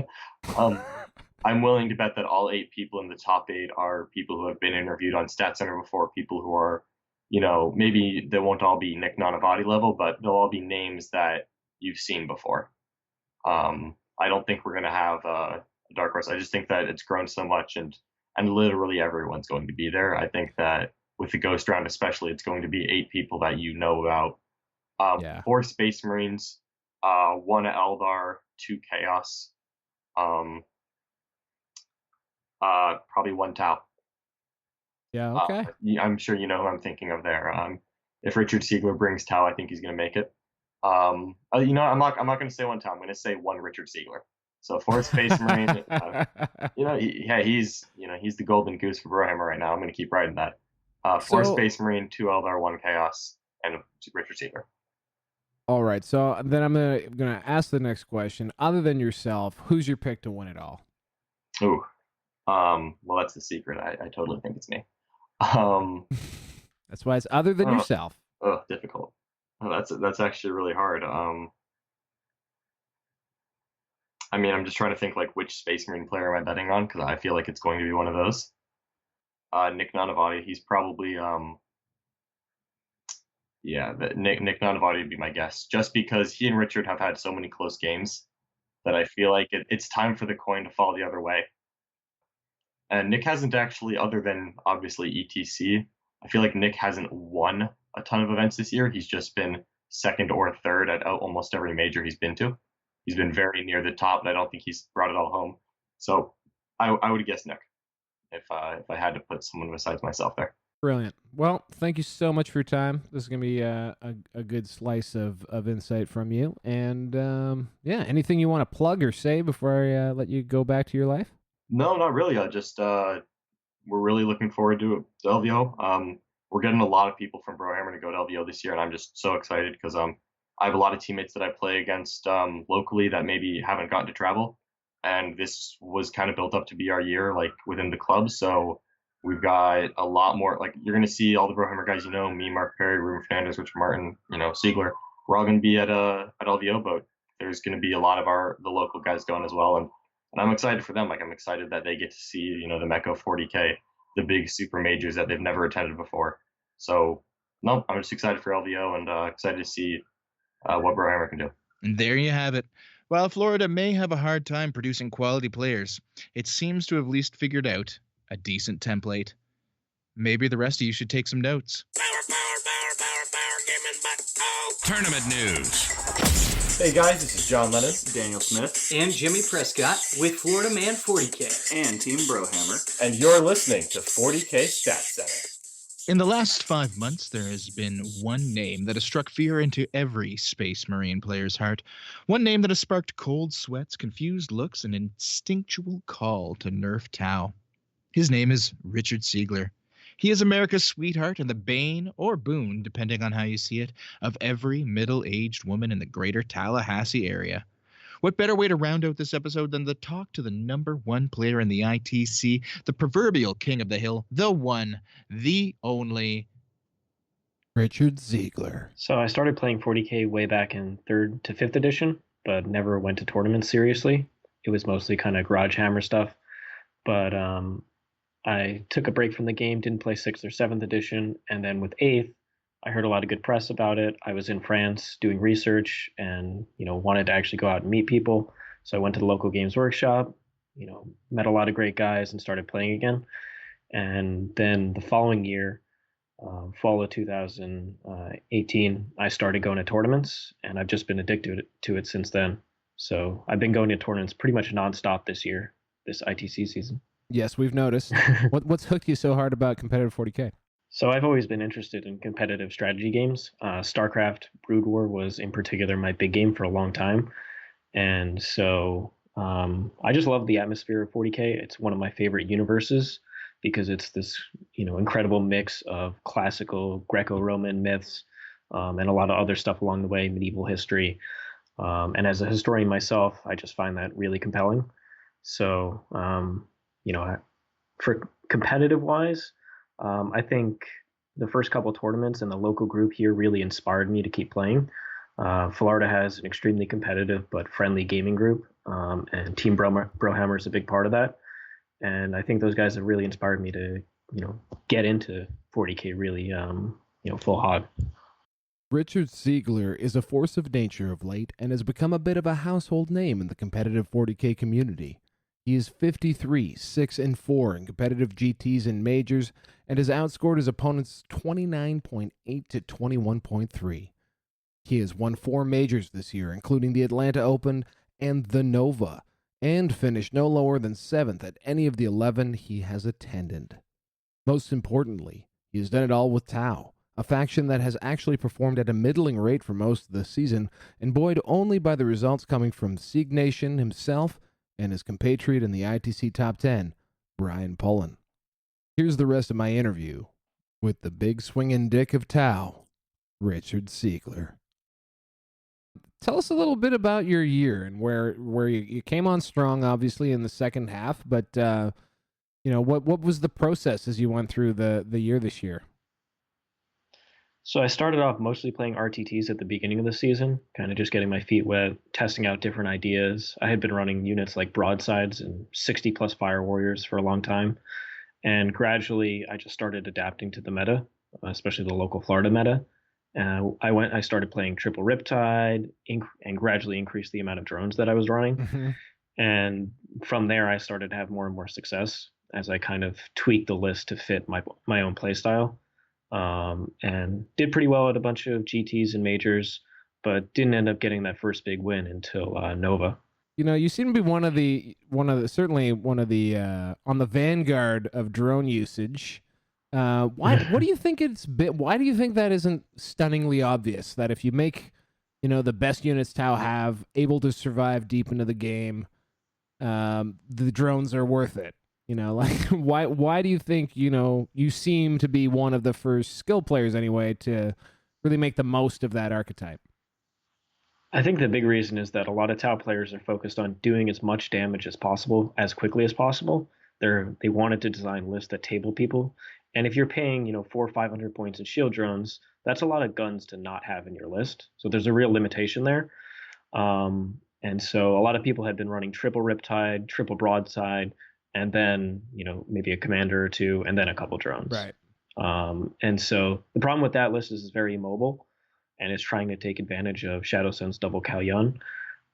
I'm willing to bet that all 8 people in the top 8 are people who have been interviewed on Stat Center before, people who are, maybe they won't all be Nick Nanavati level, but they'll all be names that you've seen before. I don't think we're going to have a dark horse. I just think that it's grown so much, and literally everyone's going to be there. I think that with the Ghost Round especially, it's going to be 8 people that you know about. 4 Space Marines, 1 Eldar, 2 Chaos, probably 1 Tau. Yeah, okay. I'm sure you know who I'm thinking of there. If Richard Siegler brings Tau, I think he's going to make it. I'm not going to say 1 Tau. I'm going to say 1 Richard Siegler. So 4 Space Marine. He's the golden goose for Brohammer right now. I'm going to keep riding that. 4 Space Marine, 2 Eldar, 1 Chaos, and Richard Siegler. All right. So then I'm gonna ask the next question. Other than yourself, who's your pick to win it all? Ooh. Well, that's the secret. I totally think it's me. That's why it's other than yourself. Oh, difficult. Oh, that's actually really hard. I mean, I'm just trying to think which Space Marine player am I betting on, because I feel like it's going to be one of those. Nick Nanavati, he's probably Nick Nanavati would be my guess, just because he and Richard have had so many close games that I feel like it's time for the coin to fall the other way. And Nick hasn't actually, other than obviously ETC, I feel like Nick hasn't won a ton of events this year. He's just been 2nd or 3rd at almost every major he's been to. He's been very near the top, but I don't think he's brought it all home. So I would guess Nick if I had to put someone besides myself there. Brilliant. Well, thank you so much for your time. This is going to be a good slice of insight from you. And anything you want to plug or say before I let you go back to your life? No, not really. We're really looking forward to LVO. We're getting a lot of people from Brohammer to go to LVO this year, and I'm just so excited because I have a lot of teammates that I play against locally that maybe haven't gotten to travel, and this was kind of built up to be our year, within the club. So we've got a lot more. You're going to see all the Brohammer guys, me, Mark Perry, Ruben Fernandez, Richard Martin, Siegler. We're all going to be at LVO, but there's going to be a lot of the local guys going as well, and I'm excited for them. I'm excited that they get to see, the Mecco 40K, the big super majors that they've never attended before. So, no, I'm just excited for LVO and excited to see what Brohammer can do. And there you have it. While Florida may have a hard time producing quality players, it seems to have at least figured out a decent template. Maybe the rest of you should take some notes. Tournament news. Hey guys, this is John Lennon, Daniel Smith, and Jimmy Prescott with Florida Man 40K and Team Brohammer, and you're listening to 40K Stat Center. In the last 5 months, there has been one name that has struck fear into every Space Marine player's heart. One name that has sparked cold sweats, confused looks, and instinctual call to nerf Tau. His name is Richard Siegler. He is America's sweetheart and the bane or boon, depending on how you see it, of every middle-aged woman in the greater Tallahassee area. What better way to round out this episode than to talk to the #1 player in the ITC, the proverbial king of the hill, the one, the only, Richard Ziegler. So I started playing 40K way back in 3rd to 5th edition, but never went to tournaments seriously. It was mostly kind of garage hammer stuff. But I took a break from the game, didn't play 6th or 7th edition, and then with 8th, I heard a lot of good press about it. I was in France doing research and, wanted to actually go out and meet people. So I went to the local games workshop, met a lot of great guys and started playing again. And then the following year, fall of 2018, I started going to tournaments, and I've just been addicted to it since then. So I've been going to tournaments pretty much nonstop this year, this ITC season. Yes, we've noticed. What's hooked you so hard about competitive 40K? So I've always been interested in competitive strategy games. StarCraft Brood War was in particular my big game for a long time. And so I just love the atmosphere of 40K. It's one of my favorite universes because it's this, incredible mix of classical Greco-Roman myths and a lot of other stuff along the way, medieval history. And as a historian myself, I just find that really compelling. So, for competitive wise, I think the first couple of tournaments and the local group here really inspired me to keep playing. Florida has an extremely competitive but friendly gaming group, and Team Brohammer is a big part of that. And I think those guys have really inspired me to, get into 40K really, full hog. Richard Siegler is a force of nature of late and has become a bit of a household name in the competitive 40K community. He is 53, 6-4 in competitive GTs and majors, and has outscored his opponents 29.8 to 21.3. He has won 4 majors this year, including the Atlanta Open and the Nova, and finished no lower than 7th at any of the 11 he has attended. Most importantly, he has done it all with Tau, a faction that has actually performed at a middling rate for most of the season, and buoyed only by the results coming from Sieg Nation himself and his compatriot in the ITC Top 10, Brian Pullen. Here's the rest of my interview with the big swinging dick of Tau, Richard Siegler. Tell us a little bit about your year and where you came on strong, obviously, in the second half, but what was the process as you went through the year this year? So I started off mostly playing RTTs at the beginning of the season, kind of just getting my feet wet, testing out different ideas. I had been running units like broadsides and 60 plus fire warriors for a long time. And gradually I just started adapting to the meta, especially the local Florida meta. I started playing triple Riptide and gradually increased the amount of drones that I was running. Mm-hmm. And from there I started to have more and more success as I kind of tweaked the list to fit my own play style. And did pretty well at a bunch of GTs and majors, but didn't end up getting that first big win until Nova. You seem to be one of the on the vanguard of drone usage. What do you think why do you think that isn't stunningly obvious that if you make, the best units Tau have able to survive deep into the game, the drones are worth it? Why do you think, you seem to be one of the first skill players anyway to really make the most of that archetype? I think the big reason is that a lot of Tau players are focused on doing as much damage as possible, as quickly as possible. They wanted to design lists that table people. And if you're paying, 400 or 500 points in shield drones, that's a lot of guns to not have in your list. So there's a real limitation there. And so a lot of people had been running triple Riptide, triple Broadside, and then, maybe a commander or two, and then a couple drones. Right. And so the problem with that list is it's very immobile, and it's trying to take advantage of Shadow Sun's double Kalyan,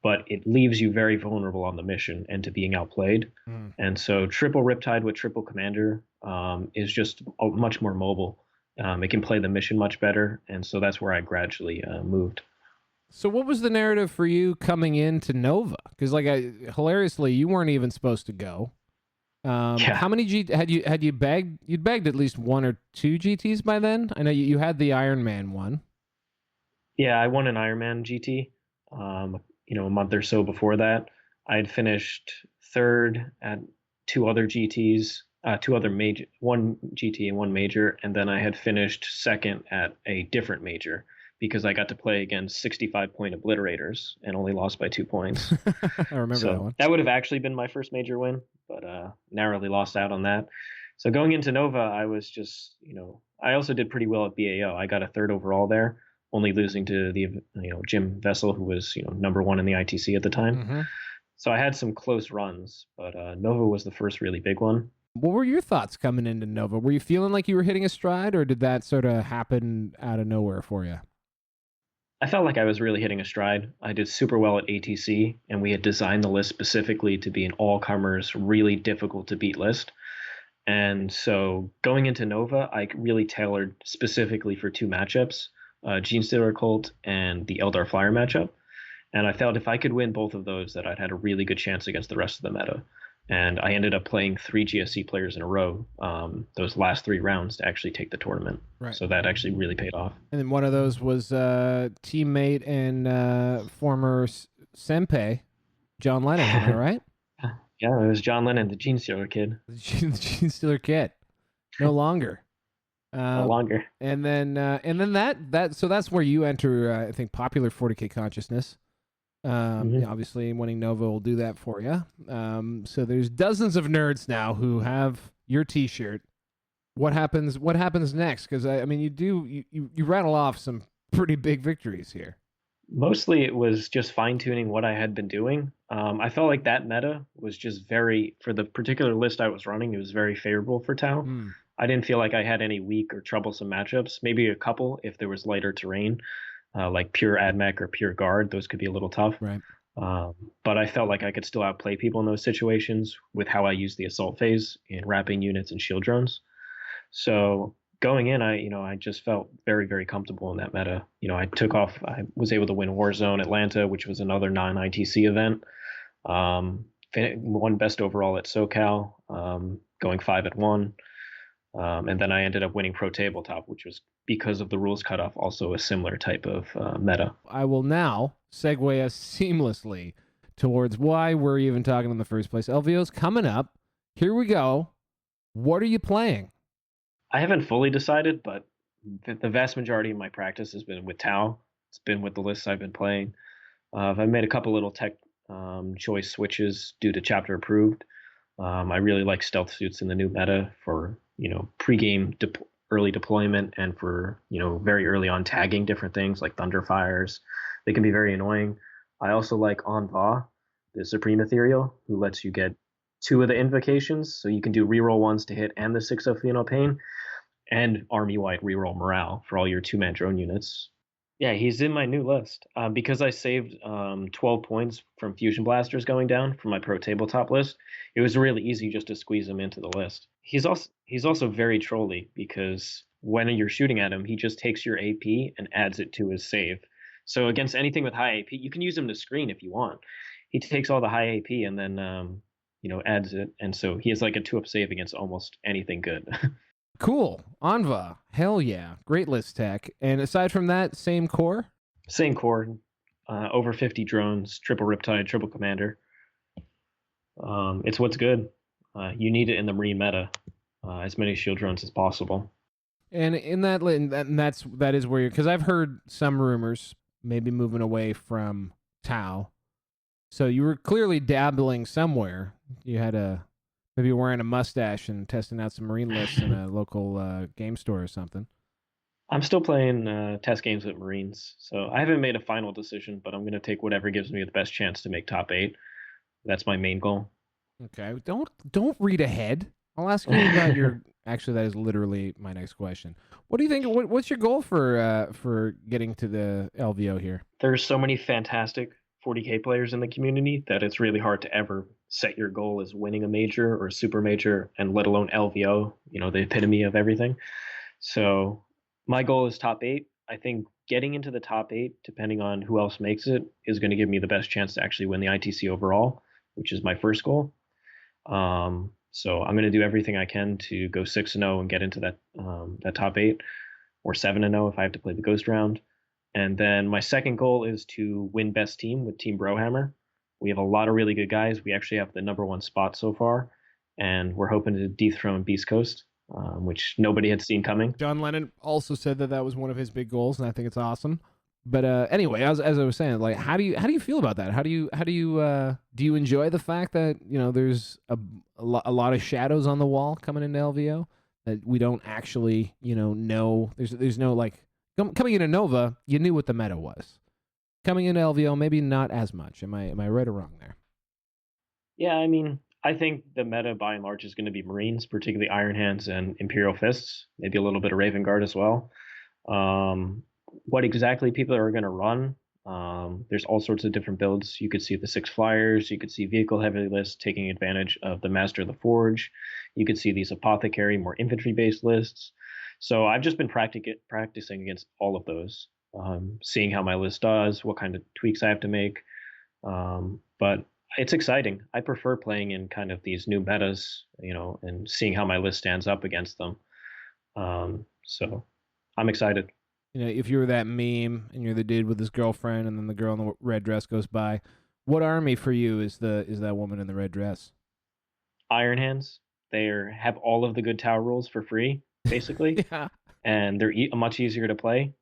but it leaves you very vulnerable on the mission and to being outplayed. And so triple Riptide with triple commander is just much more mobile. It can play the mission much better, and so that's where I gradually moved. So what was the narrative for you coming into Nova? Because hilariously, you weren't even supposed to go. Yeah. How many had you bagged? You'd bagged at least 1 or 2 GTs by then. I know you had the Iron Man one. Yeah, I won an Iron Man GT. A month or so before that, I had finished 3rd at 2 other GTs, two other major, one GT and one major, and then I had finished second at a different major because I got to play against 65-point obliterators and only lost by 2 points. I remember that one. That would have actually been my first major win, but narrowly lost out on that. So going into Nova, I was just, I also did pretty well at BAO. I got a third overall there, only losing to the, Jim Vesal, who was, number one in the ITC at the time. Mm-hmm. So I had some close runs, but Nova was the first really big one. What were your thoughts coming into Nova? Were you feeling like you were hitting a stride, or did that sort of happen out of nowhere for you? I felt like I was really hitting a stride. I did super well at ATC, and we had designed the list specifically to be an all-comers, really difficult to beat list. And so going into Nova, I really tailored specifically for 2 matchups, Gene Stealer Cult and the Eldar Flyer matchup. And I felt if I could win both of those, that I'd had a really good chance against the rest of the meta. And I ended up playing 3 GSC players in a row, those last 3 rounds to actually take the tournament. Right. So that actually really paid off. And then one of those was teammate and former senpai, John Lennon, am I right? Yeah, it was John Lennon, the Gene Stealer kid. The Gene Stealer kid. No longer. No longer. And then so that's where you enter, I think, popular 40K consciousness. Obviously, winning Nova will do that for you. So there's dozens of nerds now who have your T-shirt. What happens next? Because I mean, you rattle off some pretty big victories here. Mostly, it was just fine tuning what I had been doing. I felt like that meta was just for the particular list I was running, it was very favorable for Tau. I didn't feel like I had any weak or troublesome matchups. Maybe a couple if there was lighter terrain. Like pure AdMech or pure guard, those could be a little tough. Right. But I felt like I could still outplay people in those situations with how I used the assault phase in wrapping units and shield drones. So going in, I just felt very, very comfortable in that meta. I was able to win Warzone Atlanta, which was another non-ITC event. Won best overall at SoCal, going 5-1. And then I ended up winning Pro Tabletop, which was, because of the rules cutoff, also a similar type of meta. I will now segue us seamlessly towards why we're even talking in the first place. LVO's coming up. Here we go. What are you playing? I haven't fully decided, but the vast majority of my practice has been with Tau. It's been with the lists I've been playing. I've made a couple little tech choice switches due to chapter approved. I really like stealth suits in the new meta for pre-game early deployment and for very early on tagging different things like Thunderfires. They can be very annoying. I also like Enva, the Supreme Ethereal, who lets you get 2 of the invocations, so you can do reroll ones to hit and the 6 of Pheno Pain, and army-wide reroll morale for all your 2-man drone units. Yeah, he's in my new list because I saved 12 points from Fusion Blasters going down from my Pro Tabletop list. It was really easy just to squeeze him into the list. He's also very trolly because when you're shooting at him, he just takes your AP and adds it to his save. So against anything with high AP, you can use him to screen if you want. He takes all the high AP and then adds it, and so he has like a 2-up save against almost anything good. Cool. Enva. Hell yeah. Great list tech. And aside from that, same core? Same core. Over 50 drones, triple Riptide, triple Commander. It's what's good. You need it in the Marine meta. As many shield drones as possible. And in that is where you're, because I've heard some rumors maybe moving away from Tau. So you were clearly dabbling somewhere. You had maybe you're wearing a mustache and testing out some Marine lists in a local game store or something. I'm still playing test games with Marines, so I haven't made a final decision, but I'm going to take whatever gives me the best chance to make top 8. That's my main goal. Okay, don't read ahead. I'll ask you about your. Actually, that is literally my next question. What do you think? What's your goal for getting to the LVO here? There's so many fantastic 40K players in the community that it's really hard to ever set your goal as winning a major or a super major, and let alone LVO, the epitome of everything. So my goal is top 8. I think getting into the top 8, depending on who else makes it, is going to give me the best chance to actually win the ITC overall, which is my first goal. So I'm going to do everything I can to go 6-0 and get into that top 8, or 7-0 if I have to play the ghost round. And then my second goal is to win best team with Team Brohammer. We have a lot of really good guys. We actually have the number 1 spot so far. and we're hoping to dethrone Beast Coast, which nobody had seen coming. John Lennon also said that was one of his big goals, and I think it's awesome. But anyway, as I was saying, like, how do you feel about that? How do you do you enjoy the fact that there's a lot of shadows on the wall coming into LVO that we don't actually know? There's no, like, coming into Nova, you knew what the meta was. Coming into LVO, maybe not as much. Am I right or wrong there? Yeah, I mean, I think the meta by and large is going to be Marines, particularly Iron Hands and Imperial Fists, maybe a little bit of Raven Guard as well. What exactly people are going to run, there's all sorts of different builds. You could see the 6 Flyers, you could see Vehicle Heavy lists taking advantage of the Master of the Forge, you could see these Apothecary, more infantry-based lists. So I've just been practicing against all of those, seeing how my list does, what kind of tweaks I have to make. But it's exciting. I prefer playing in kind of these new metas, and seeing how my list stands up against them. So I'm excited. If you were that meme and you're the dude with his girlfriend and then the girl in the red dress goes by, what army for you is that woman in the red dress? Iron Hands. They have all of the good tower rules for free, basically. Yeah. And they're much easier to play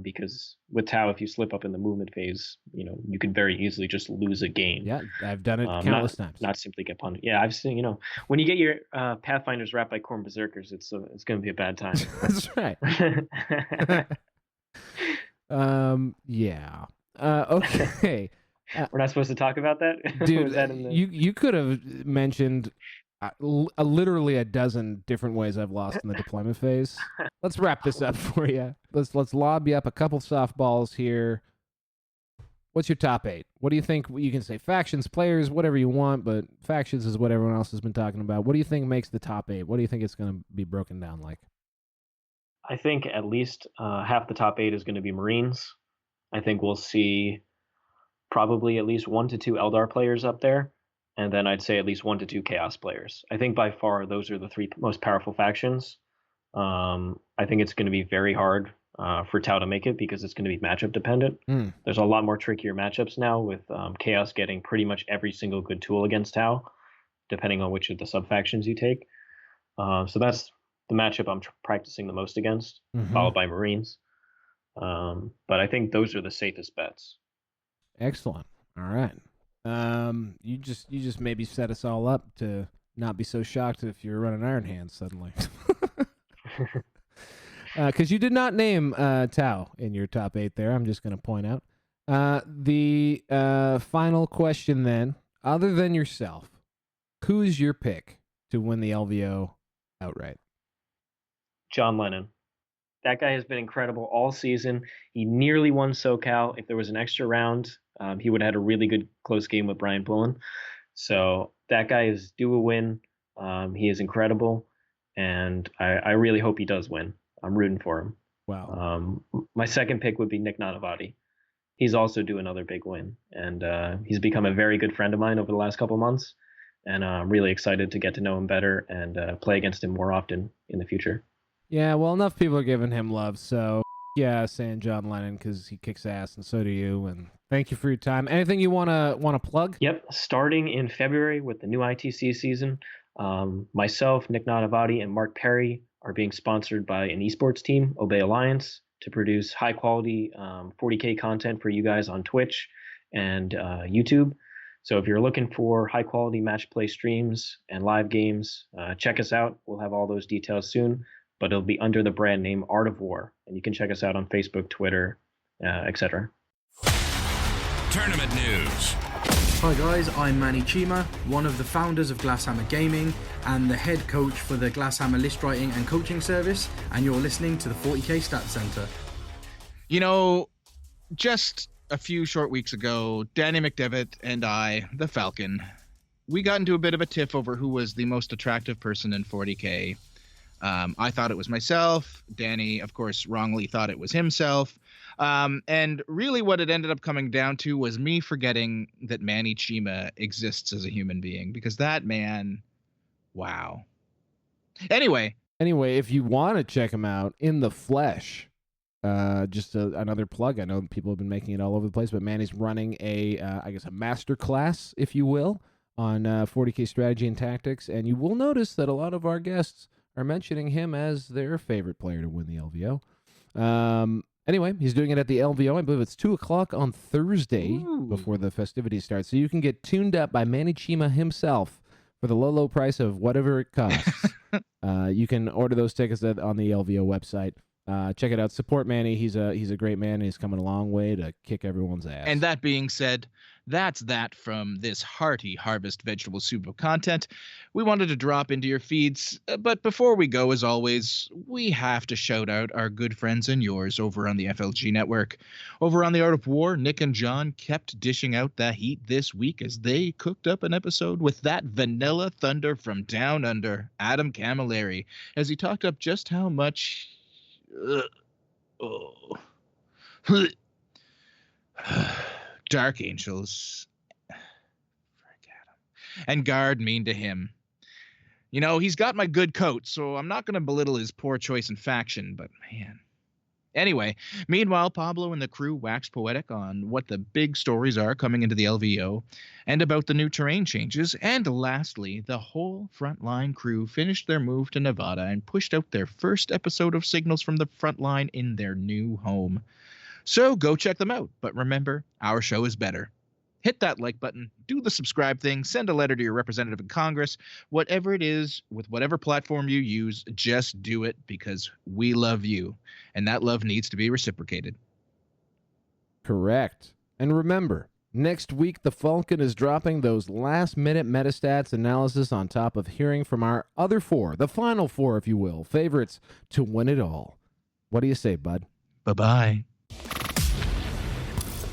because with Tau, if you slip up in the movement phase, you could very easily just lose a game. Yeah, I've done it countless times. Not simply get punted. Yeah, I've seen, when you get your Pathfinders wrapped by Khorne Berserkers, it's going to be a bad time. That's right. Yeah. Okay. We're not supposed to talk about that? Dude, that you could have mentioned literally a dozen different ways I've lost in the deployment phase. Let's wrap this up for you. Let's lob you up a couple softballs here. What's your top 8? What do you think? You can say factions, players, whatever you want, but factions is what everyone else has been talking about. What do you think makes the top 8? What do you think it's going to be broken down like? I think at least half the top 8 is going to be Marines. I think we'll see probably at least 1 to 2 Eldar players up there, and then I'd say at least 1 to 2 Chaos players. I think by far those are the 3 most powerful factions. I think it's going to be very hard for Tau to make it because it's going to be matchup dependent. There's a lot more trickier matchups now with Chaos getting pretty much every single good tool against Tau, depending on which of the sub-factions you take. So that's the matchup I'm practicing the most against, followed by Marines. But I think those are the safest bets. Excellent. All right. You just maybe set us all up to not be so shocked if you're running Iron Hands suddenly. Because you did not name Tau in your top 8 there. I'm just going to point out. The final question then, other than yourself, who is your pick to win the LVO outright? John Lennon. That guy has been incredible all season. He nearly won SoCal. If there was an extra round, he would have had a really good close game with Brian Pullen. So that guy is due a win. He is incredible, and I really hope he does win. I'm rooting for him. Wow. My second pick would be Nick Nanavati. He's also due another big win, and he's become a very good friend of mine over the last couple months, and I'm really excited to get to know him better and play against him more often in the future. Yeah, well, enough people are giving him love, so yeah, saying John Lennon because he kicks ass, and so do you. And thank you for your time. Anything you wanna plug? Yep, starting in February with the new ITC season, myself, Nick Nanavati, and Mark Perry are being sponsored by an esports team, Obey Alliance, to produce high quality 40K content for you guys on Twitch and YouTube. So if you're looking for high quality match play streams and live games, check us out. We'll have all those details soon, but it'll be under the brand name Art of War, and you can check us out on Facebook, Twitter, etc. Tournament news. Hi guys, I'm Manny Chima, one of the founders of Glasshammer Gaming and the head coach for the Glasshammer list writing and coaching service, and you're listening to the 40K Stats Center. Just a few short weeks ago, Danny McDevitt and I, the Falcon, we got into a bit of a tiff over who was the most attractive person in 40K. I thought it was myself. Danny, of course, wrongly thought it was himself. And really what it ended up coming down to was me forgetting that Manny Chima exists as a human being, because that man, wow. Anyway, if you want to check him out in the flesh, just another plug. I know people have been making it all over the place, but Manny's running a master class, if you will, on 40K Strategy and Tactics, and you will notice that a lot of our guests are mentioning him as their favorite player to win the LVO. Anyway, he's doing it at the LVO. I believe it's 2 o'clock on Thursday before the festivities start. So you can get tuned up by Manny Chima himself for the low price of whatever it costs. You can order those tickets on the LVO website. Check it out. Support Manny. He's a great man. And he's coming a long way to kick everyone's ass. And that being said, that's that from this hearty Harvest Vegetable Soup of content. We wanted to drop into your feeds, but before we go, as always, we have to shout out our good friends and yours over on the FLG network. Over on the Art of War, Nick and John kept dishing out that heat this week as they cooked up an episode with that vanilla thunder from down under, Adam Camilleri, as he talked up just how much Dark Angels and Guard mean to him. You know, he's got my good coat, so I'm not going to belittle his poor choice in faction, but man. Anyway, meanwhile, Pablo and the crew waxed poetic on what the big stories are coming into the LVO and about the new terrain changes. And lastly, the whole Frontline crew finished their move to Nevada and pushed out their first episode of Signals from the Frontline in their new home. So go check them out. But remember, our show is better. Hit that like button, do the subscribe thing, send a letter to your representative in Congress, whatever it is, with whatever platform you use, just do it because we love you, and that love needs to be reciprocated. Correct. And remember, next week the Falcon is dropping those last-minute metastats analysis on top of hearing from our other four, the final four, if you will, favorites to win it all. What do you say, bud? Bye-bye.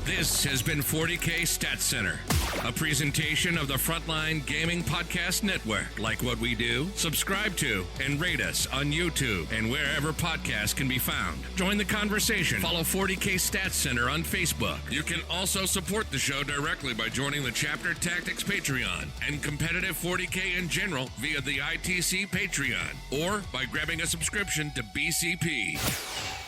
This has been 40K Stat Center, a presentation of the Frontline Gaming Podcast Network. Like what we do? Subscribe to and rate us on YouTube and wherever podcasts can be found. Join the conversation. Follow 40K Stat Center on Facebook. You can also support the show directly by joining the Chapter Tactics Patreon and competitive 40K in general via the ITC Patreon or by grabbing a subscription to BCP.